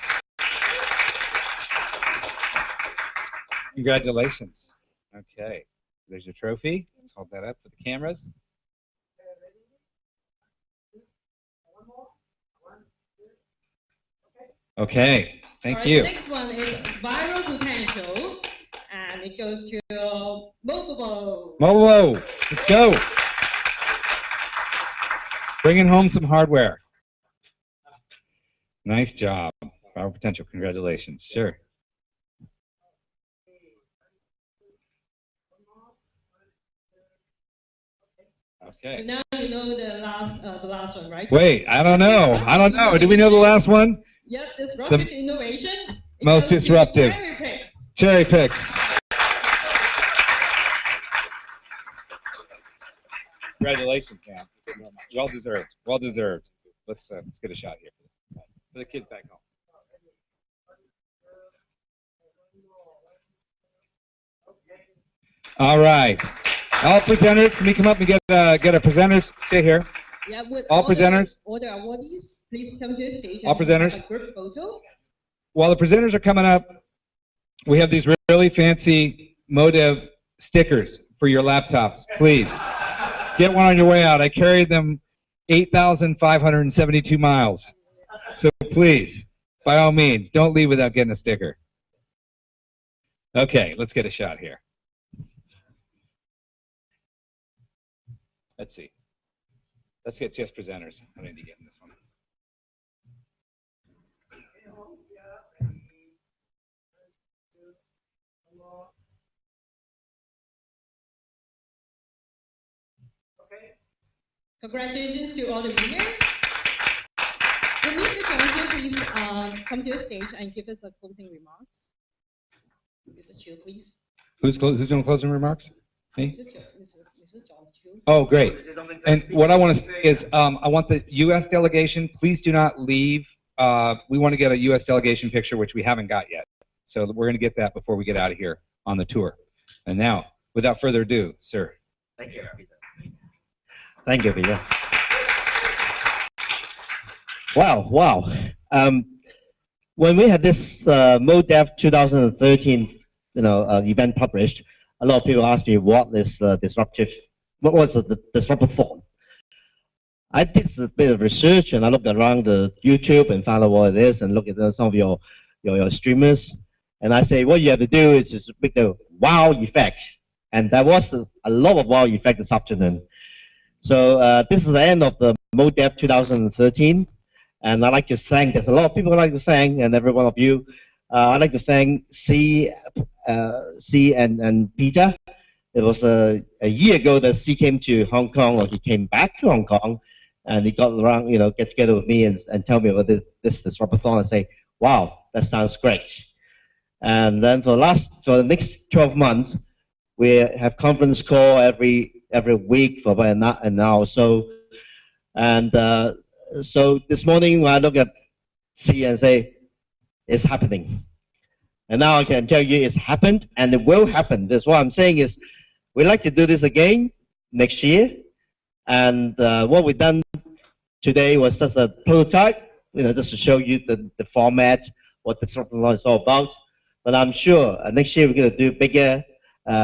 Congratulations. Okay, there's your trophy. Let's hold that up for the cameras. Okay, thank you. The next one is viral potential, and it goes to MoDev. MoDev, let's go. Bringing home some hardware. Nice job. Viral potential, congratulations. Sure. Okay. So now you know the last one, right? Wait, I don't know. I don't know. Do we know the last one? Yeah, disruptive innovation. Most disruptive. Cherry picks. Congratulations, Cam. Well deserved. Well deserved. Let's get a shot here for the kids back home. All right. All presenters, can we come up and get our presenters? Stay here. Yeah, with all presenters. All the awardees, please come to the stage. All presenters. A group photo. While the presenters are coming up, we have these really fancy MoDev stickers for your laptops. Please get one on your way out. I carried them 8,572 miles. So please, by all means, don't leave without getting a sticker. Okay, let's get a shot here. Let's see. Let's get just presenters. I need to get in this one. Congratulations to all the winners. The Mr. Johnson, please come to the stage and give us a closing remarks. Mr. Chiu, please. Who's doing closing remarks? Me? Mr. John Chiu. Oh, great. And what I want to say is I want the U.S. delegation, please do not leave. We want to get a U.S. delegation picture, which we haven't got yet. So we're going to get that before we get out of here on the tour. And now, without further ado, sir. Thank you, Peter. Thank you, Peter. Wow. When we had this MoDev 2013 event published, a lot of people asked me what is disruptive. What was the Disruptathon? I did a bit of research and I looked around the YouTube and found out what it is and looked at some of your streamers. And I say, what you have to do is just make the wow effect. And there was a lot of wow effect this afternoon. So this is the end of the MoDev 2013. And I'd like to thank, there's a lot of people I'd like to thank, and every one of you. I'd like to thank C and Peter. It was a year ago that C came to Hong Kong, or he came back to Hong Kong, and he got around, get together with me and tell me about this Disruptathon and say, wow, that sounds great. And then for the next 12 months, we have conference call every week for about an hour or so. And so this morning when I look at C and say, it's happening. And now I can tell you it's happened and it will happen. That's what I'm saying is we'd like to do this again next year. And what we've done today was just a prototype, just to show you the format, what the Disruptathon is all about. But I'm sure next year we're going to do bigger.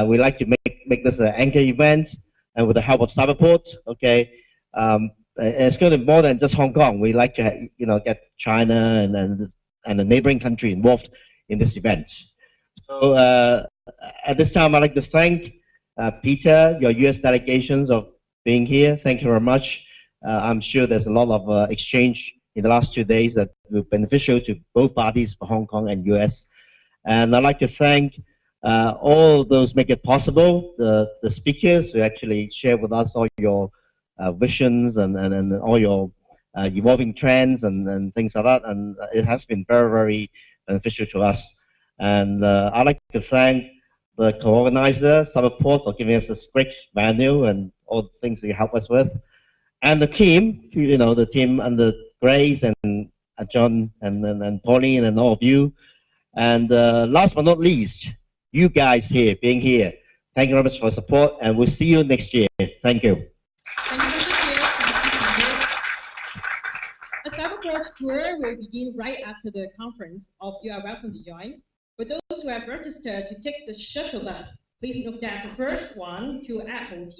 We like to make this an anchor event, and with the help of Cyberport, okay. It's going to be more than just Hong Kong. We like to get China and the neighboring country involved in this event. So at this time, I'd like to thank Peter, your U.S. delegations of being here. Thank you very much. I'm sure there's a lot of exchange in the last 2 days that will be beneficial to both parties, for Hong Kong and U.S. And I'd like to thank all those make it possible, the speakers who actually share with us all your visions and all your evolving trends and things like that, and it has been very, very beneficial to us. And I'd like to thank the co-organizer, Cyberport, for giving us this great venue and all the things that you help us with, and the team, the team under Grace and John and Pauline and all of you, and last but not least, you guys here, being here. Thank you very much for support, and we'll see you next year. Thank you. A Cyberport tour will begin right after the conference. All of you are welcome to join. For those who have registered to take the shuttle bus, please note that the first one to MOT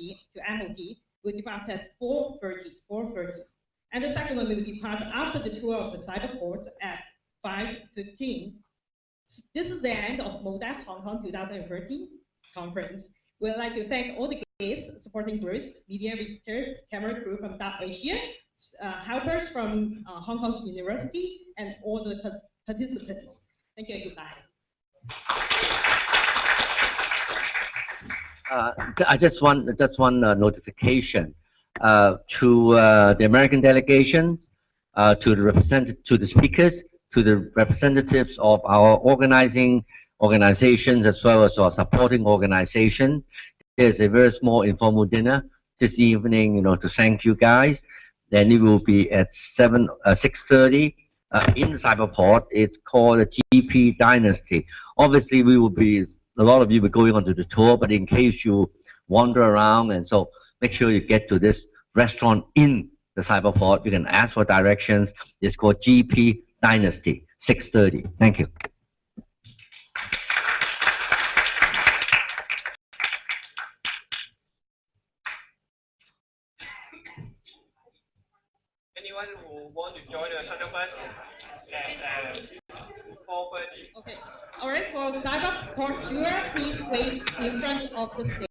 will depart at 4:30. And the second one will depart after the tour of the Cyberport at 5:15. This is the end of MoDev Hong Kong 2013 conference. We'd like to thank all the guests, supporting groups, media visitors, camera crew from South Asia, helpers from Hong Kong University, and all the participants. Thank you and goodbye. I just want notification to the American delegations, to the speakers, to the representatives of our organizations as well as our supporting organizations. There's a very small informal dinner this evening, to thank you guys. Then it will be at 6:30 in Cyberport. It's called the GP Dynasty. Obviously, a lot of you will be going onto the tour, but in case you wander around, and so make sure you get to this restaurant in the Cyberport. You can ask for directions. It's called GP Dynasty, 6:30. Thank you. Anyone who want to join the shuttle bus at 4:30? Okay. All right. For Cyberport tour, please wait in front of the stage.